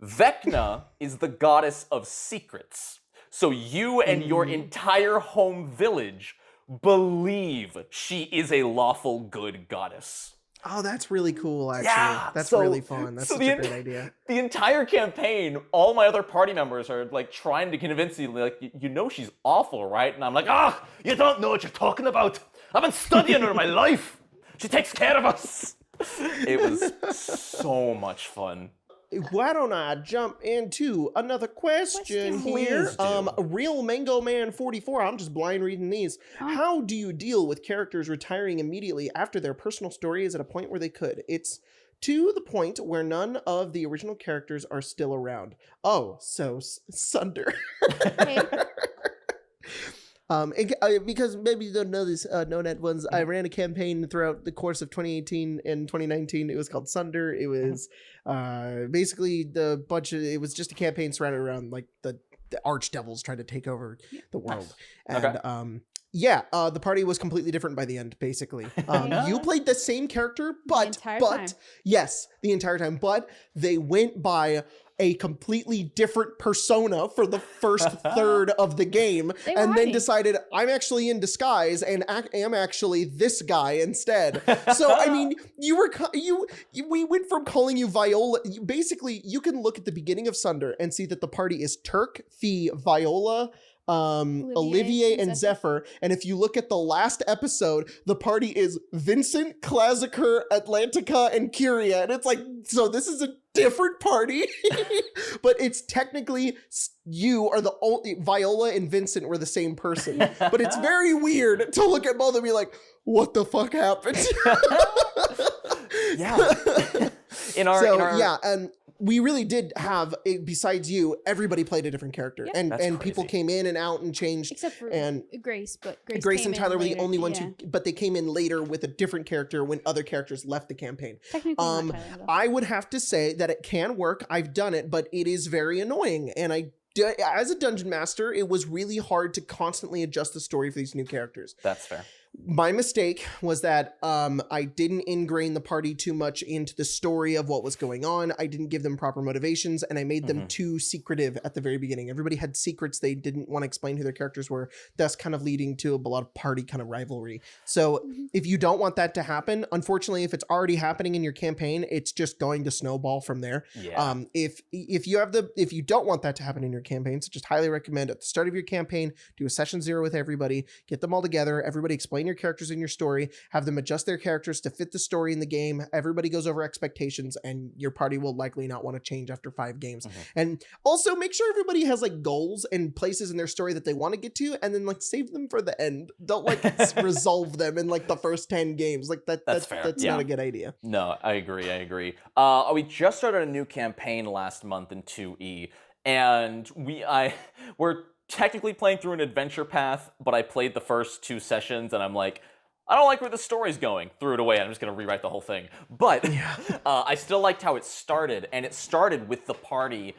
Vecna is the goddess of secrets. So you and your entire home village believe she is a lawful good goddess. Oh, that's really cool, actually. Yeah, that's so- really fun. That's so such a great idea. The entire campaign, all my other party members are like trying to convince me, like, you know she's awful, right? And I'm like, you don't know what you're talking about. I've been studying her my life. She takes care of us. It was so much fun. Why don't I jump into another question here? Please do. Real Mango Man 44. I'm just blind reading these. How do you deal with characters retiring immediately after their personal story is at a point where they could? It's to the point where none of the original characters are still around. Oh, so Sunder. Okay. Because maybe you don't know this, NoNat1's, I ran a campaign throughout the course of 2018 and 2019. It was called Sunder. It was basically it was just a campaign surrounded around like the archdevils trying to take over the world. Nice. And Okay. the party was completely different by the end, basically. You played the same character, but entire time. yes, the entire time, but they went by a completely different persona for the first third of the game, They were and then hiding. decided I'm actually in disguise and am actually this guy instead. So I mean, we went from calling you Viola. Basically, you can look at the beginning of Sunder and see that the party is Turk, Fee, Viola, Olivier and Zephyr. And if you look at the last episode, the party is Vincent, Claziker, Atlantica, and Kyria. And it's like, so this is a different party, but it's technically you are the only Viola and Vincent were the same person. But it's very weird to look at both and be like, what the fuck happened? Yeah. In our and we really did have, besides you, everybody played a different character. Yeah. And people crazy. came in and out and changed. Except for and Grace, but Grace came and in Tyler were the later. only ones Yeah. but they came in later with a different character when other characters left the campaign. Technically not Tyler, though. I would have to say that it can work. I've done it, but it is very annoying. And as a dungeon master, it was really hard to constantly adjust the story for these new characters. That's fair. My mistake was that I didn't ingrain the party too much into the story of what was going on. I didn't give them proper motivations, and I made them too secretive at the very beginning. Everybody had secrets. They didn't want to explain who their characters were, thus kind of leading to a lot of party kind of rivalry. So if you don't want that to happen, unfortunately, if it's already happening in your campaign, it's just going to snowball from there. Yeah. If you don't want that to happen in your campaign, so just highly recommend at the start of your campaign, do a session 0 with everybody, get them all together, everybody explain your characters in your story, have them adjust their characters to fit the story in the game. Everybody goes over expectations, and your party will likely not want to change after 5 games. And also make sure everybody has like goals and places in their story that they want to get to, and then like save them for the end. Don't like resolve them in like the first 10 games. Like that's fair. That's Yeah. not a good idea. No, I agree. We just started a new campaign last month in 2E, and we're technically playing through an adventure path, but I played the first 2 sessions, and I'm like, I don't like where the story's going. Threw it away. I'm just going to rewrite the whole thing. But I still liked how it started, and it started with the party.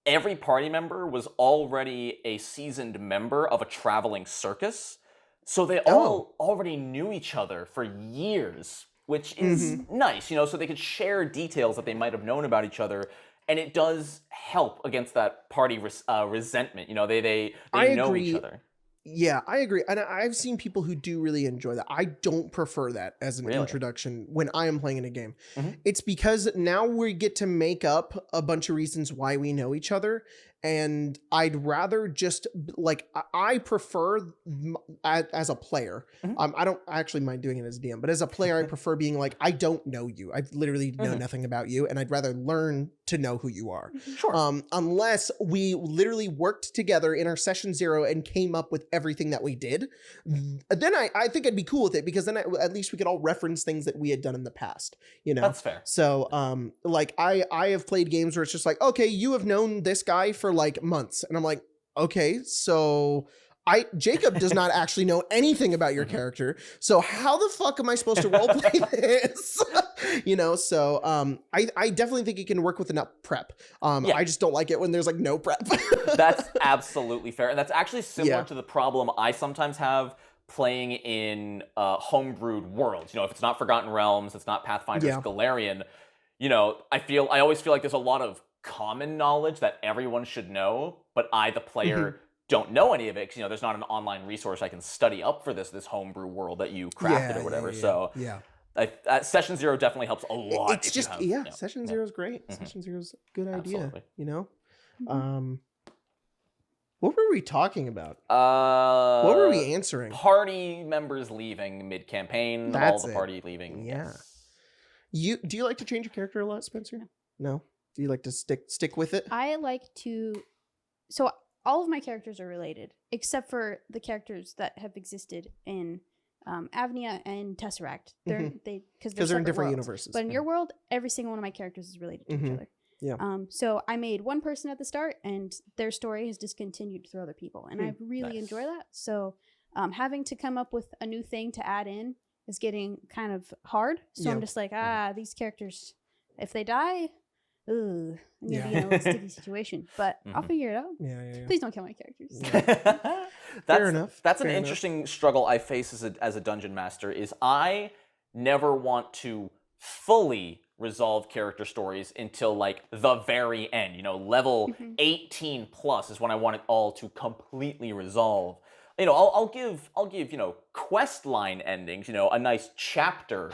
Every party member was already a seasoned member of a traveling circus, so they all already knew each other for years, which is nice, so they could share details that they might have known about each other, and it does help against that party resentment. They know each other. Yeah, I agree. And I've seen people who do really enjoy that. I don't prefer that as an introduction when I am playing in a game. It's because now we get to make up a bunch of reasons why we know each other. And I'd rather just like I prefer as a player. I don't actually mind doing it as a DM, but as a player, I prefer being like, I don't know you. I literally know nothing about you, and I'd rather learn to know who you are. Sure. Unless we literally worked together in our session 0 and came up with everything that we did, then I think I'd be cool with it, because then at least we could all reference things that we had done in the past. You know, That's fair. So like I have played games where it's just like, okay, you have known this guy for like months, and I'm like, okay, so Jacob does not actually know anything about your character, so how the fuck am I supposed to roleplay this? You know, so I definitely think it can work with enough prep. I just don't like it when there's like no prep. That's absolutely fair, and that's actually similar to the problem I sometimes have playing in homebrewed worlds. You know, if it's not Forgotten Realms, it's not Pathfinder, it's Galarian. You know, I always feel like there's a lot of common knowledge that everyone should know, but I, the player, don't know any of it, because, you know, there's not an online resource I can study up for this homebrew world that you crafted or whatever. So session 0 definitely helps a lot. It's just session 0 is great. Session 0 is a good idea. Absolutely. You know. What were we talking about? What were we answering? Party members leaving mid-campaign. All the party leaving. Yeah. Do you like to change your character a lot, Spencer? No. Do you like to stick with it? I like to. So all of my characters are related, except for the characters that have existed in Avnia and Tesseract. Because they're in different universes. But in your world, every single one of my characters is related to each other. Yeah. So I made one person at the start, and their story has just continued through other people, and I really enjoy that. So having to come up with a new thing to add in is getting kind of hard. So I'm just like, these characters, if they die, I'm gonna be in a little sticky situation. But I'll figure it out. Yeah. Please don't kill my characters. Fair enough. That's an interesting struggle I face as a dungeon master. Is I never want to fully resolve character stories until like the very end. You know, level 18 plus is when I want it all to completely resolve. You know, I'll give you know, quest line endings. You know, a nice chapter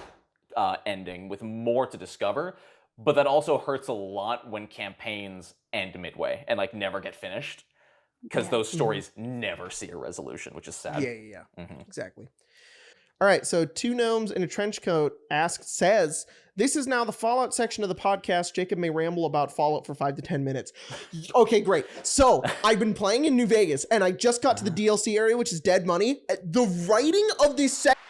ending with more to discover. But that also hurts a lot when campaigns end midway and like never get finished, because those stories never see a resolution, which is sad. Yeah. Exactly. All right, so Two Gnomes in a Trench Coat says, this is now the Fallout section of the podcast. Jacob may ramble about Fallout for 5 to 10 minutes. Okay, great. So I've been playing in New Vegas, and I just got to the DLC area, which is Dead Money. The writing of this section,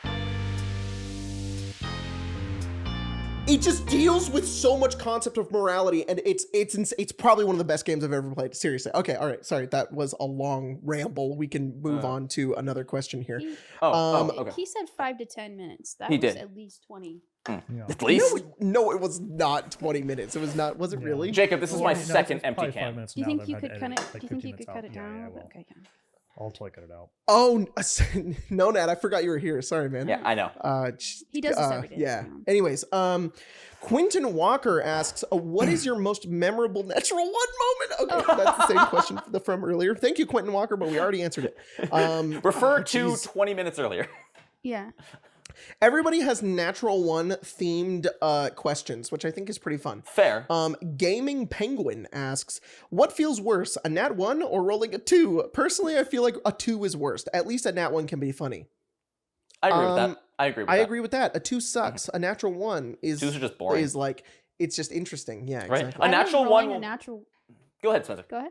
it just deals with so much concept of morality, and it's probably one of the best games I've ever played. Seriously. Okay, all right. Sorry, that was a long ramble. We can move on to another question here. Okay. He said 5 to 10 minutes. That He was did. at least 20. At least? No, it was not 20 minutes. It was not. Was it really? Jacob, this is my it's second probably empty 5 can. minutes Do you now think that you I've could had cut it? edited, like, Do you think 15 you could minutes cut out. it down? Yeah, I will. Okay. I'll totally cut it out. Oh, NoNat, I forgot you were here. Sorry, man. Yeah, I know. He does this every day. Yeah. So. Anyways, Quentin Walker asks, what is your most memorable natural one moment? Okay, that's the same question from earlier. Thank you, Quentin Walker, but we already answered it. Refer to 20 minutes earlier. Yeah. Everybody has natural one themed questions, which I think is pretty fun. Fair. Gaming Penguin asks, what feels worse, a nat 1 or rolling a 2? Personally, I feel like a 2 is worst. At least a nat 1 can be funny. I agree with that. I agree with that. A 2 sucks. A natural 1 is 2s are just boring. Is like, it's just interesting. Yeah, Right? exactly. A natural one. Go ahead, Spencer. Go ahead.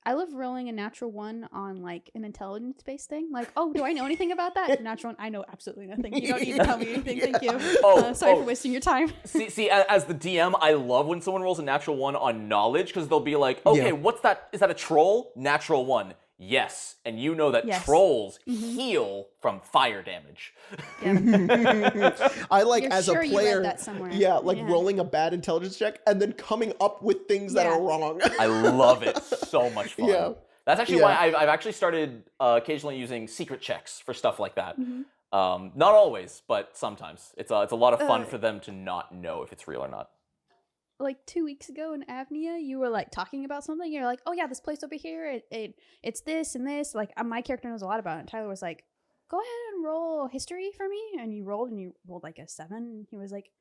I love rolling a natural 1 on like an intelligence-based thing. Like, oh, do I know anything about that? Natural 1, I know absolutely nothing. You don't need to tell me anything. Thank you. Sorry for wasting your time. See, as the DM, I love when someone rolls a natural 1 on knowledge, because they'll be like, okay, what's that? Is that a troll? Natural 1. Yes, and you know that trolls heal from fire damage. I like, You're as sure a player, you read that somewhere. rolling a bad intelligence check and then coming up with things that are wrong. I love it. So much fun. Yeah. That's actually why I've actually started occasionally using secret checks for stuff like that. Not always, but sometimes. It's a lot of fun for them to not know if it's real or not. Like 2 weeks ago in Avnia, you were like talking about something. You're like, oh yeah, this place over here, it's this and this. Like my character knows a lot about it. And Tyler was like, go ahead and roll history for me. And you rolled like a 7. And he was like,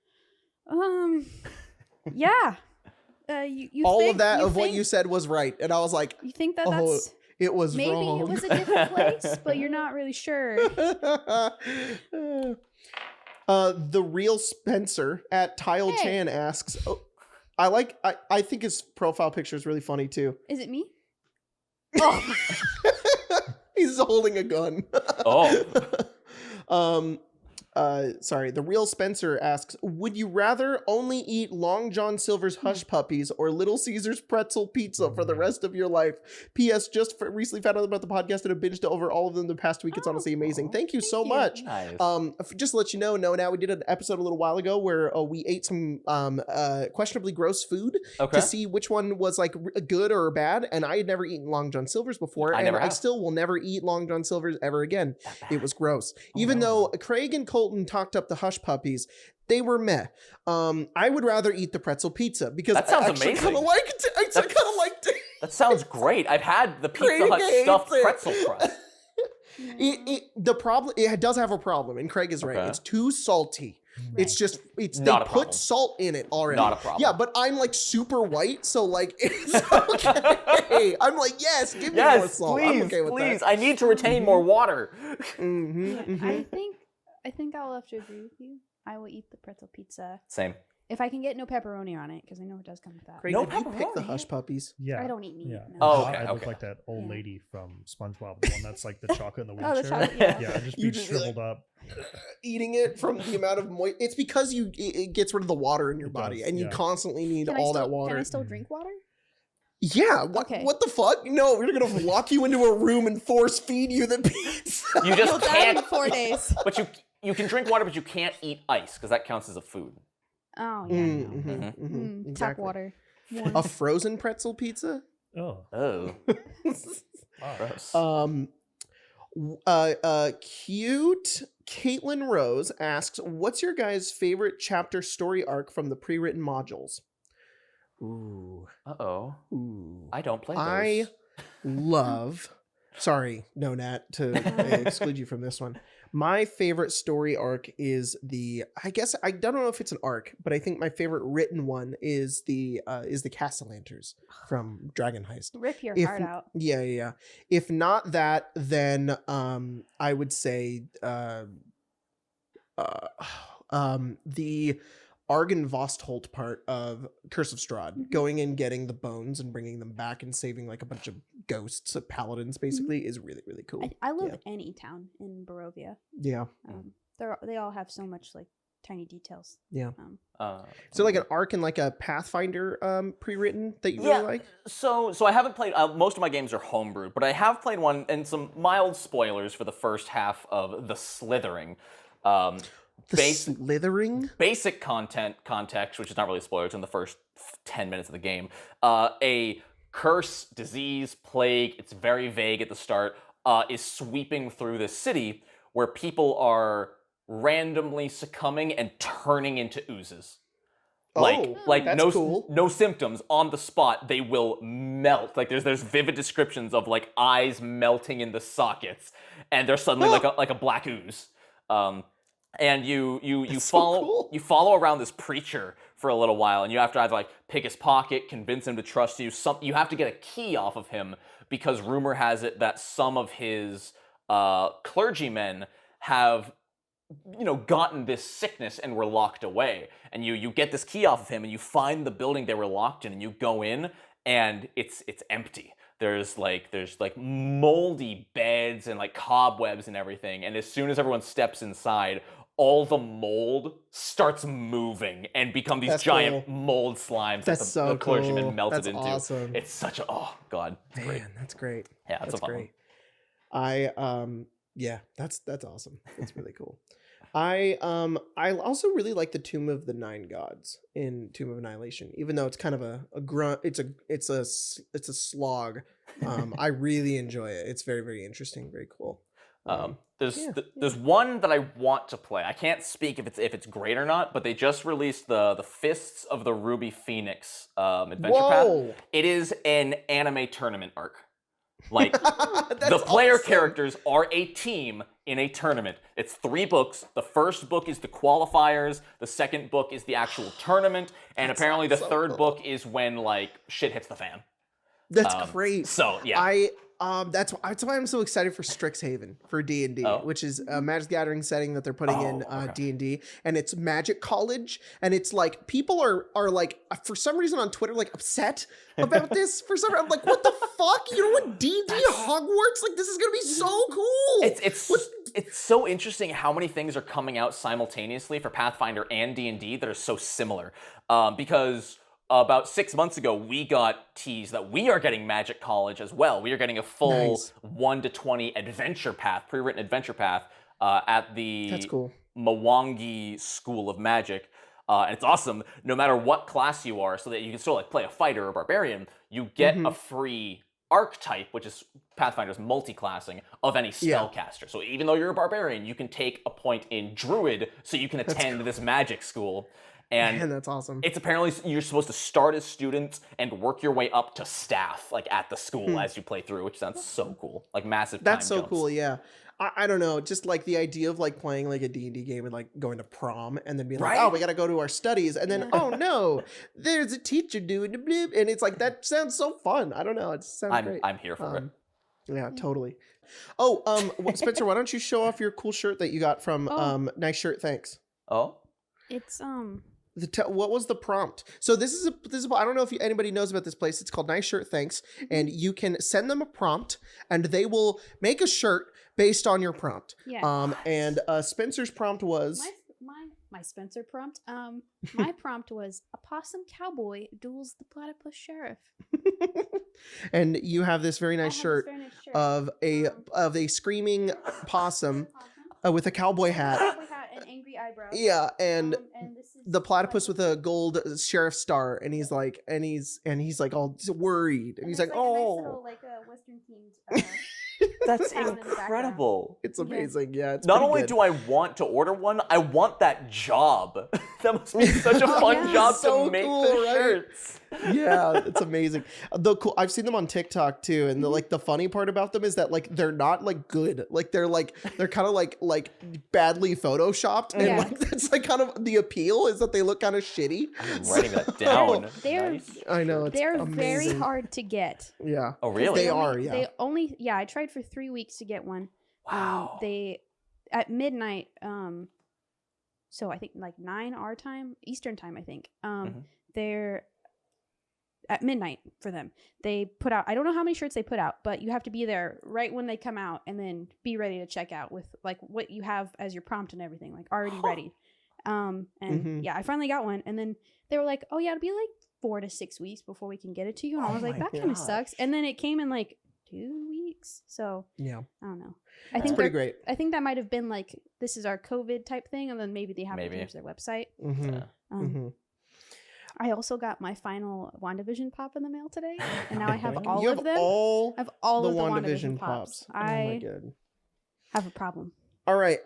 yeah. you All think, of that you of what think- you said was right, and I was like, You think that oh, that's it was maybe wrong. it was a different place, but you're not really sure. The real Spencer at Tile Hey. Chan asks, I think his profile picture is really funny too. Is it me? He's holding a gun. Oh. Sorry. The real Spencer asks, would you rather only eat Long John Silver's Hush Puppies or Little Caesar's Pretzel Pizza for the rest of your life? P.S. Recently found out about the podcast and have binged over all of them the past week. It's honestly amazing. Thank you so much. Nice. Just to let you know, now we did an episode a little while ago where we ate some questionably gross food Okay. to see which one was like good or bad, and I had never eaten Long John Silver's before, I and never I have. still will never eat Long John Silver's ever again. It was gross. Even though Craig and Colton talked up the Hush Puppies, they were meh. I would rather eat the pretzel pizza because That sounds I actually amazing. kind of liked it. I kind of liked it. That sounds great. I've had the Pizza Craig Hut hates stuffed it. pretzel crust. The problem, it does have a problem, and Craig is right. Okay. It's too salty. It's just, they Not a put problem. salt in it already. Not a problem. Yeah, but I'm like super white, so like, it's okay. I'm like, yes, give me more Yes, salt. please, I'm okay with please. that. I need to retain more water. I think I'll have to agree with you. I will eat the pretzel pizza Same. if I can get no pepperoni on it, because I know it does come with that. Craig, No did you pick the pepperoni. Hush Puppies? Yeah. I don't eat meat. Yeah. No. Oh, okay, I look okay. like that old Yeah. lady from SpongeBob, the one that's like the chocolate in the Oh, the wheelchair. chocolate, yeah. Yeah, just You be just, shriveled up. Eating it from the amount of moist. It's because it gets rid of the water in your It body, does, and you yeah. constantly need Can I all still- that water. Can I still drink water? Yeah, what Okay. what the fuck? No, we're gonna lock you into a room and force feed you the pizza. You just You'll die in can't. 4 days. But you can drink water, but you can't eat ice because that counts as a food. Oh, yeah. No. Tap Exactly. water. A frozen pretzel pizza? Oh. Oh, Wow. gross. Cute Caitlin Rose asks, what's your guys' favorite chapter story arc from the pre-written modules? Ooh. Uh-oh. Ooh. I don't play those. I love, sorry, NoNat, to exclude you from this one. My favorite story arc is I guess I don't know if it's an arc, but I think my favorite written one is the Castellanters from Dragon Heist. Rip your If- heart out. Yeah. If not that, then I would say the Argon Vostholt part of Curse of Strahd, going and getting the bones and bringing them back and saving like a bunch of ghosts of paladins basically is really, really cool. I love Yeah. any town in Barovia. Yeah. They all have so much like tiny details. Yeah. So like an arc and like a Pathfinder pre-written that you yeah, really like? So I haven't played. Most of my games are homebrewed, but I have played one, and some mild spoilers for the first half of The Slithering. Slithering? Basic context, which is not really spoilers in the first 10 minutes of the game. A curse, disease, plague, it's very vague at the start, is sweeping through the city where people are randomly succumbing and turning into oozes. Like that's no cool. no symptoms on the spot, they will melt. Like there's vivid descriptions of like eyes melting in the sockets, and they're suddenly like a black ooze. And you follow cool. you follow around this preacher for a little while, and you have to either like pick his pocket, convince him to trust you. You have to get a key off of him because rumor has it that some of his clergymen have gotten this sickness and were locked away. And you get this key off of him, and you find the building they were locked in, and you go in, and it's empty. There's moldy beds and like cobwebs and everything. And as soon as everyone steps inside, all the mold starts moving and become these That's giant cool. mold slimes That's that so the clergyman cool. melted That's into. awesome. It's such a God. It's great. Man, that's great. Yeah, it's a fun great. That's awesome. That's really cool. I also really like the Tomb of the Nine Gods in Tomb of Annihilation, even though it's kind of a grunt. It's a slog. I really enjoy it. It's very, very interesting. Very cool. There's one that I want to play. I can't speak if it's great or not, but they just released the Fists of the Ruby Phoenix adventure Whoa. path. It is an anime tournament arc. Like, That's the player awesome. characters are a team in a tournament. It's 3 books. The first book is the qualifiers. The second book is the actual tournament. And apparently the so third cool. book is when, like, shit hits the fan. That's great. So, yeah. That's why I'm so excited for Strixhaven for D&D, which is a Magic the Gathering setting that they're putting in D&D, and it's Magic College, and it's like people are like for some reason on Twitter like upset about this. For some reason, I'm like, what the fuck? You know what? D&D Hogwarts, like this is gonna be so cool. It's so interesting how many things are coming out simultaneously for Pathfinder and D&D that are so similar, because about 6 months ago, we got teased that we are getting Magic College as well. We are getting a full 1 to 20 adventure path, pre-written adventure path at the That's cool. Mwangi School of Magic. And it's awesome, no matter what class you are, so that you can still like play a fighter or a barbarian, you get a free archetype, which is Pathfinder's multi-classing, of any spellcaster. So even though you're a barbarian, you can take a point in Druid so you can attend this magic school. And Man, that's awesome. It's apparently you're supposed to start as students and work your way up to staff, like at the school as you play through, which sounds so cool. Like massive. That's time so jumps. cool. Yeah. I don't know, just like the idea of like playing like a D&D game and like going to prom and then being like, oh, we got to go to our studies. And then, oh no, there's a teacher doing the blip. And it's like, that sounds so fun. I don't know. It sounds great. I'm here for it. Yeah, totally. Oh, Spencer, why don't you show off your cool shirt that you got from Nice Shirt, Thanks. Oh, It's What was the prompt? So this is I don't know if anybody knows about this place. It's called Nice Shirt Thanks, and you can send them a prompt, and they will make a shirt based on your prompt. Yeah. And Spencer's prompt was my Spencer prompt. My prompt was a possum cowboy duels the platypus sheriff. and you have this very nice shirt of a screaming possum with a cowboy hat. And angry eyebrows. Yeah, and this is the platypus with a gold sheriff star, and he's like all worried, and he's like, a nice little, like a Western themed. that's town in the background. incredible. It's amazing. Yeah, it's Not pretty only good. do I want to order one, I want that job. That must be such a fun job So to make cool, the right? shirts. Yeah, it's amazing. I've seen them on TikTok too, and the funny part about them is that like they're not like good. Like they're kind of like badly photoshopped, and like that's like kind of the appeal is that they look kind of shitty. I'm writing that down. They're- Nice. I know it's They're amazing. very hard to get. Yeah. Oh, really? They are. Yeah. They only I tried for 3 weeks to get one. Wow. They at midnight. So I think like 9 our time, Eastern time. I think. They're at midnight for them. They put out. I don't know how many shirts they put out, but you have to be there right when they come out, and then be ready to check out with like what you have as your prompt and everything, like already ready. And yeah, I finally got one, and then they were like, "Oh yeah, it'll be like 4 to 6 weeks before we can get it to you." And I was like, "That kind of sucks." And then it came in like 2 weeks. So Yeah. I don't know. It's I think pretty they're- great. I think that might have been like, this is our COVID type thing, and then maybe they haven't changed their website. I also got my final WandaVision pop in the mail today, and now I have all You of have them. all I have all the of the WandaVision WandaVision pops. Oh my I god. have a problem. All right,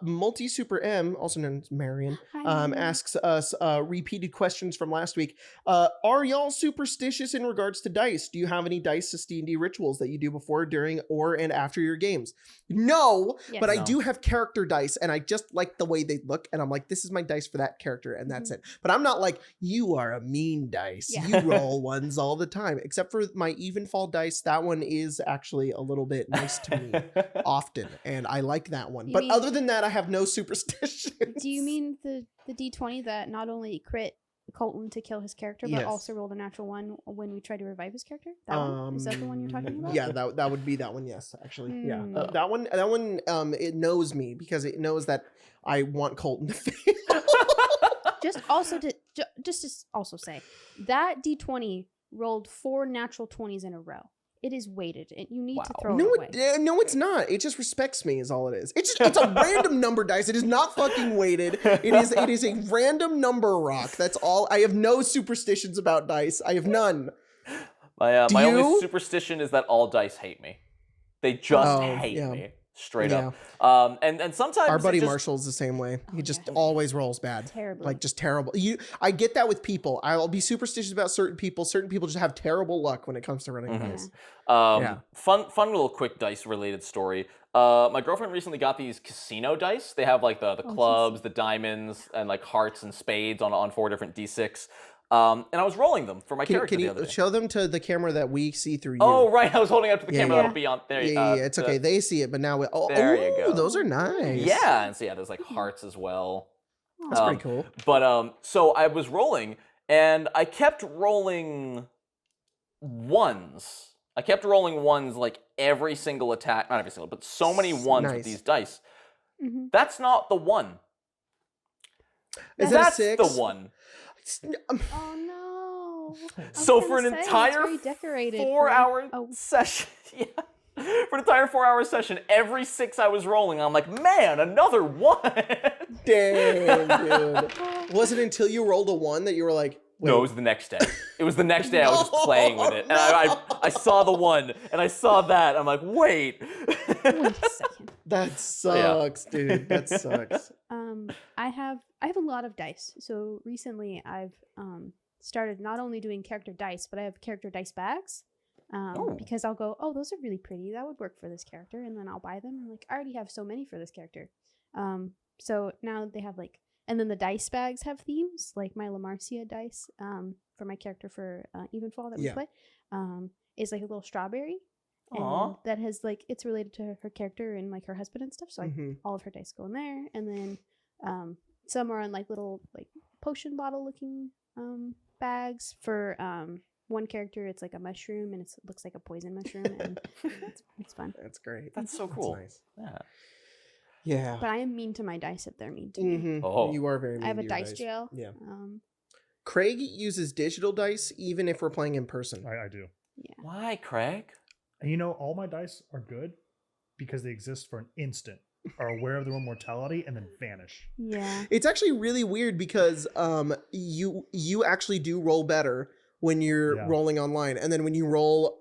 Multi Super M, also known as Marion, asks us repeated questions from last week. Are y'all superstitious in regards to dice? Do you have any dice D&D rituals that you do before, during, or and after your games? No, Yes. but I No. do have character dice, and I just like the way they look, and I'm like, this is my dice for that character, and that's it. But I'm not like, you are a mean dice. Yeah. You roll ones all the time, except for my even fall dice. That one is actually a little bit nice to me often, and I like that one. You But mean- other than that, I have no superstitions. Do you mean the D20 that not only crit Colton to kill his character, but Yes. also rolled a natural 1 when we tried to revive his character? That one? Is that the one you're talking about? Yeah, that would be that one. Yes, actually, yeah. Hmm. That one. It knows me because it knows that I want Colton to fail. Just also to also say that D20 rolled 4 natural 20s in a row. It is weighted, and you need to throw No, it away. no, it's not. It just respects me, is all it is. It's a random number dice. It is not fucking weighted. It is a random number rock. That's all. I have no superstitions about dice. I have none. My Do only you? superstition is that all dice hate me. They just hate yeah. me. straight Yeah. up. And sometimes Our buddy it just, Marshall's the same way. He just yeah. always rolls bad. Terribly. Like just terrible. I get that with people. I'll be superstitious about certain people. Certain people just have terrible luck when it comes to running dice. Yeah. Fun little quick dice related story. My girlfriend recently got these casino dice. They have like the clubs, the diamonds, and like hearts and spades on 4 different d6. And I was rolling them for my character Can the other you day. show them to the camera that we see through you? Oh, right. I was holding up to the camera. yeah. That'll be on there. Yeah, it's okay. They see it, but now There you go. those are nice. Yeah, and so there's like hearts as well. That's pretty cool. But so I was rolling, and I kept rolling 1's. I kept rolling 1's like every single attack, not every single, but so many 1's Nice. with these dice. Mhm. That's not the 1. Is That's that a 6? the 1. Oh no! So for an entire 4-hour session, yeah, for an entire 4-hour session, every 6 I was rolling, I'm like, man, another 1. Damn, dude. Was it until you rolled a 1 that you were like, wait. No, it was the next day. It was the next day I was just playing with it. And I saw the 1, and I saw that. I'm like, wait. Wait a second. That sucks, dude. That sucks. I have a lot of dice. So recently I've started not only doing character dice, but I have character dice bags. Because I'll go, oh, those are really pretty. That would work for this character, and then I'll buy them. I'm like, I already have so many for this character. So now they have like, and then the dice bags have themes, like my Lamarcia dice for my character for Evenfall that we play is like a little strawberry. And that has like, it's related to her character and like her husband and stuff. So all of her dice go in there. And then some are on like little like potion bottle looking bags for one character. It's like a mushroom and it looks like a poison mushroom, and it's fun. That's great. That's so cool. That's nice. Yeah. Yeah. But I am mean to my dice if they're mean to me. Oh. You are very mean I have to a your dice jail. Yeah. Craig uses digital dice even if we're playing in person. I do. Yeah. Why, Craig? And you know, all my dice are good because they exist for an instant, are aware of their own mortality, and then vanish. Yeah. It's actually really weird because you actually do roll better when you're rolling online, and then when you roll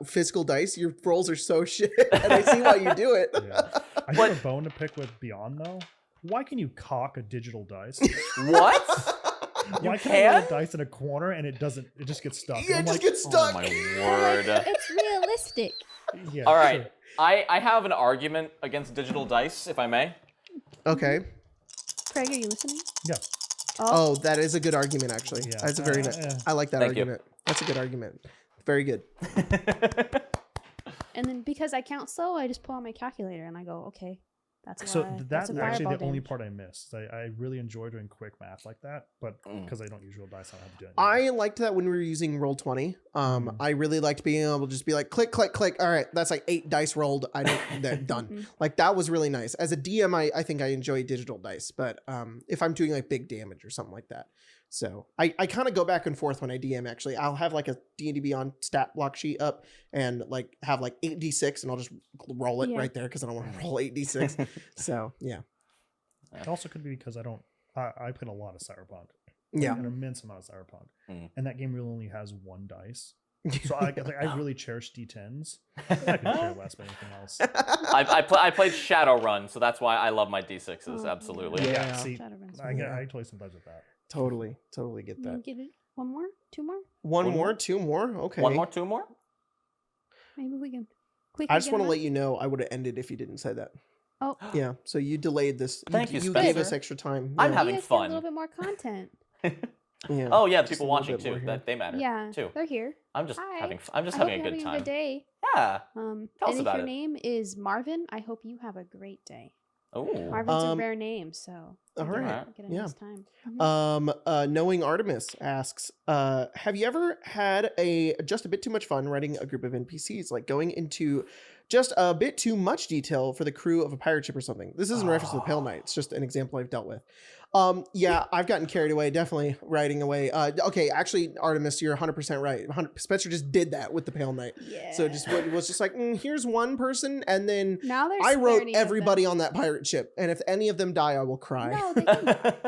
physical dice, your rolls are so shit. And I see why you do it. Yeah. I have a bone to pick with Beyond though. Why can you cock a digital dice? What? Why can I roll a dice in a corner and it doesn't? It just gets stuck. Yeah, I'm it just like, gets stuck. Oh my word. It's realistic. Yeah, All right. sure. I have an argument against digital dice, if I may. Okay. Craig, are you listening? Yeah. Oh, that is a good argument, actually. Yeah. That's a very I like that Thank you. argument. That's a good argument. Very good. And then because I count slow, I just pull out my calculator and I go, okay, that's So why, that's a actually fireball the only damage. part I missed. I really enjoy doing quick math like that, but because I don't use real dice, I don't have to do it. I liked that when we were using Roll20. I really liked being able to just be like, click, click, click. All right, that's like 8 dice rolled. I don't, that done. Like that was really nice. As a DM, I think I enjoy digital dice, but if I'm doing like big damage or something like that. So I kind of go back and forth when I DM. Actually, I'll have like a D&D Beyond stat block sheet up and like have like 8d6, and I'll just roll it right there because I don't want to roll 8d6. So yeah. It also could be because I don't. I played a lot of Cyberpunk. Yeah. An immense amount of Cyberpunk, and that game really only has 1 dice. So I really cherish D10s. I could care less about anything else. I played Shadowrun, so that's why I love my D6s. Absolutely. Yeah. See, Shadowrun's I totally sympathize with that. Totally get You that. get it? One more? 2 more? One more, 2 more. Okay. 1 more, 2 more? Maybe we can quickly I just get want to them let you know I would have ended if you didn't say that. out. Oh, Yeah. So you delayed this. Thank you, You gave us Spencer. extra time. I'm Yeah. having you guys fun. Get a little bit more content. Yeah. Oh yeah, the Just people a little watching bit more too. here. That they matter. Yeah, too. they're here. I'm just Hi. having I a hope good you're having time. a good day. Yeah. Tell us and if about your it. name is Marvin, I hope you have a great day. Oh. Marvin's a rare name, so all right. get a Yeah. nice time. Knowing Artemis asks, have you ever had just a bit too much fun writing a group of NPCs, like going into just a bit too much detail for the crew of a pirate ship or something? This is in reference to the Pale Knight. It's just an example I've dealt with. Yeah, I've gotten carried away, definitely writing away. Okay, actually, Artemis, you're 100% right. Spencer just did that with the Pale Knight. Yeah. So just was just like, here's one person, and then Now there's I wrote 30 of everybody them. on that pirate ship, and if any of them die, I will cry. No, they can.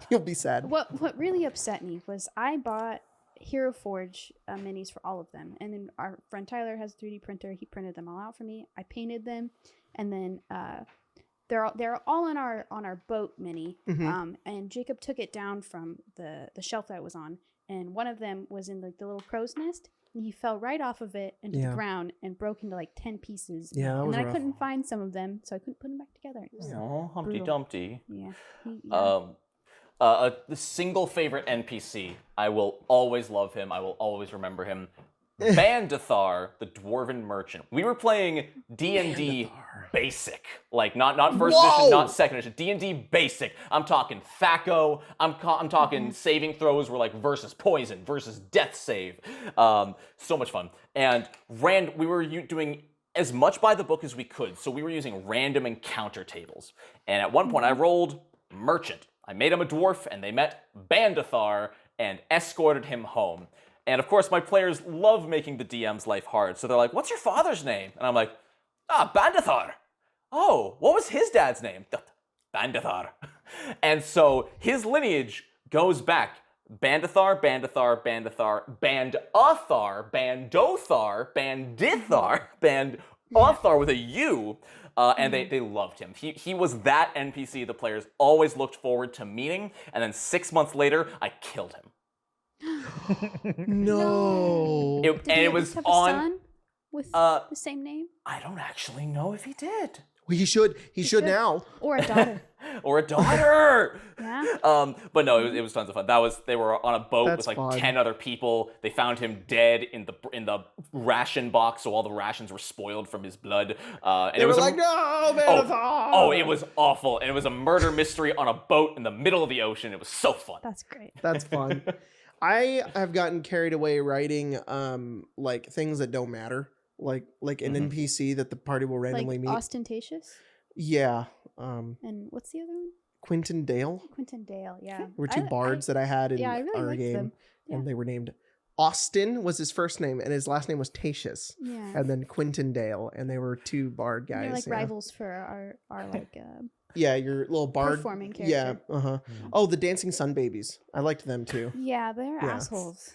You'll be sad. What really upset me was I bought Hero Forge minis for all of them. And then our friend Tyler has a 3D printer. He printed them all out for me. I painted them, and then they're all on our boat mini. And Jacob took it down from the shelf that it was on, and one of them was in like the little crow's nest. And he fell right off of it into the ground and broke into like 10 pieces. Yeah, that was and then rough. I couldn't find some of them, so I couldn't put them back together. Oh, Humpty brutal. Dumpty. Yeah. The single favorite NPC. I will always love him. I will always remember him. Bandathar, the Dwarven merchant. We were playing D&D basic, like not first edition, not second edition. D&D basic. I'm talking Thaco. I'm talking saving throws were like versus poison, versus death save. So much fun. And we were doing as much by the book as we could. So we were using random encounter tables. And at one point I rolled merchant. I made him a dwarf, and they met Bandathar and escorted him home. And of course, my players love making the DM's life hard. So they're like, what's your father's name? And I'm like, Bandathar. Oh, what was his dad's name? Bandathar. And so his lineage goes back. Bandathar, Bandathar, Bandathar, Bandathar, Bandothar, Bandithar, Bandathar with a U. And they loved him. He was that NPC the players always looked forward to meeting. And then 6 months later, I killed him. No. Did he it at was least have a on son with the same name? I don't actually know if he did. Well, he should should. now. Or a daughter. Or a daughter. Yeah. But no, it was tons of fun. They were on a boat That's with like fun. 10 other people. They found him dead in the ration box, so all the rations were spoiled from his blood. And They it were was like, no, Bandathar. Oh, it was awful. And it was a murder mystery on a boat in the middle of the ocean. It was so fun. That's great. That's fun. I have gotten carried away writing like things that don't matter, like an NPC that the party will randomly Like meet. Ostentatious. Yeah. And what's the other one? Quentin Dale Quentin Dale. Yeah. were two bards that I had in I really our liked game, them. Yeah. and they were named Austin was his first name, and his last name was Tatius, Yeah. and then Quentin Dale, and they were two bard guys. They're like yeah. rivals for our like Yeah, your little bard. performing Yeah. character. Oh, the Dancing Sun Babies. I liked them too. Yeah, they're Yeah. assholes.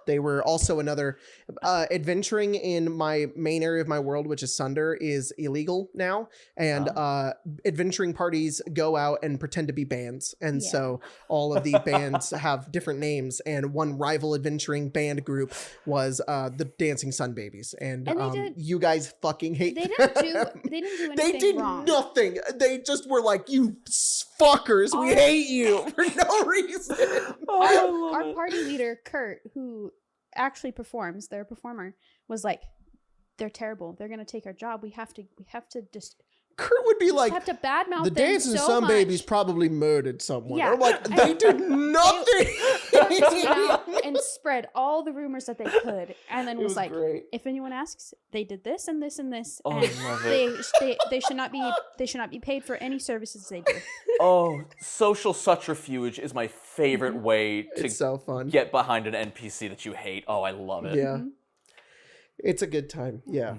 They were also another adventuring in my main area of my world, which is Sunder, is illegal now, and adventuring parties go out and pretend to be bands, and Yeah. so all of the bands have different names, and one rival adventuring band group was the Dancing Sun Babies, and you guys fucking hate They them. didn't do anything They did wrong. nothing. They just were like, you fuckers, we hate you for no reason. Our party leader, Kurt, who actually performs, their performer, was like, they're terrible. They're gonna take our job. We have to just Kurt would be like, have to badmouth the them Dancing so Sun much. Babies probably murdered someone. Yeah. I'm like, they did nothing. They went out and spread all the rumors that they could, and then It was was like, great. if anyone asks, they did this and this and this, Oh, and I love it. they should not be paid for any services they do. Oh, social subterfuge is my favorite way to It's so fun. get behind an NPC that you hate. Oh, I love it. Yeah. It's a good time. Yeah.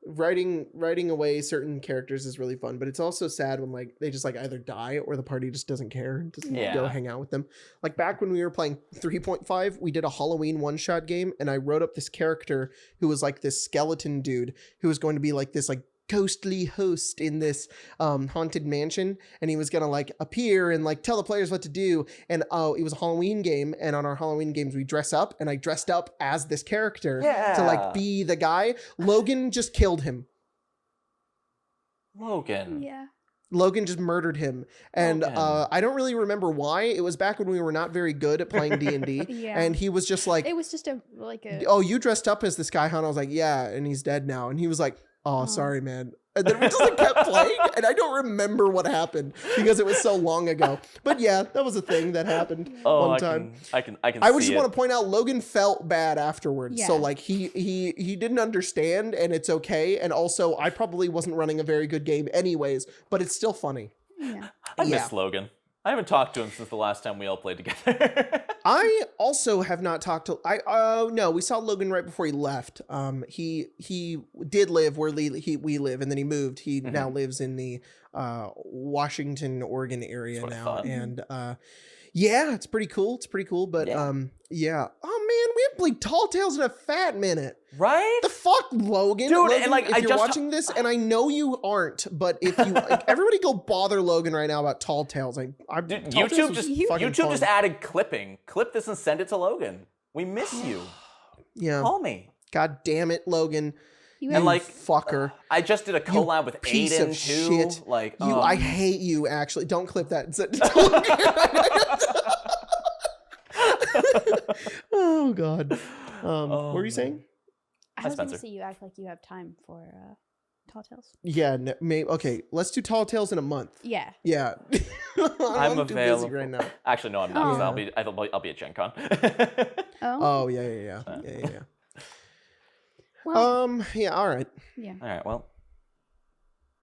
Writing away certain characters is really fun, but it's also sad when like they just like either die or the party just doesn't care and doesn't Yeah. go hang out with them. Like back when we were playing 3.5, we did a Halloween one-shot game, and I wrote up this character who was like this skeleton dude who was going to be like this like ghostly host in this haunted mansion, and he was gonna like appear and like tell the players what to do. And it was a Halloween game, and on our Halloween games we dress up, and I dressed up as this character to like be the guy. Logan just killed him. Logan. Yeah. Logan just murdered him, and Logan. I don't really remember why. It was back when we were not very good at playing D&D. Yeah. And he was just like, It was just a oh, you dressed up as this guy, huh? And I was like, yeah, and he's dead now. And he was like, oh, sorry, man. And then we just like kept playing, and I don't remember what happened because it was so long ago. But yeah, that was a thing that happened one time. I can I would see just it. want to point out Logan felt bad afterwards. So Yeah. like he didn't understand, and it's okay. And also I probably wasn't running a very good game anyways, but it's still funny. yeah. I Yeah. miss Logan. I haven't talked to him since the last time we all played together. I also have not talked to no, we saw Logan right before he left. He did live where we live, and then he moved. He now lives in the Washington, Oregon area That's what I now. thought. And Yeah, it's pretty cool. But yeah. Oh man, we haven't played Tall Tales in a fat minute. Right? The fuck, Logan? Dude, Logan, and like if you're watching this, and I know you aren't, but if you everybody go bother Logan right now about Tall Tales. Dude, Tall Tales YouTube just added clipping. Clip this and send it to Logan. We miss you. Yeah. Call me. God damn it, Logan. You And like fucker. I just did a collab with piece Aiden of too. shit. Like I hate you. Actually, don't clip that. Oh God. What were you saying? I was going to Spencer. say you act like you have time for Tall Tales. Yeah. Maybe. Okay. Let's do Tall Tales in a month. Yeah. Yeah. I'm too busy available right now. Actually, no, I'm not. 'Cause Oh. I'll be at Gen Con. Oh yeah. Well, Yeah. All right. yeah. All right. Well,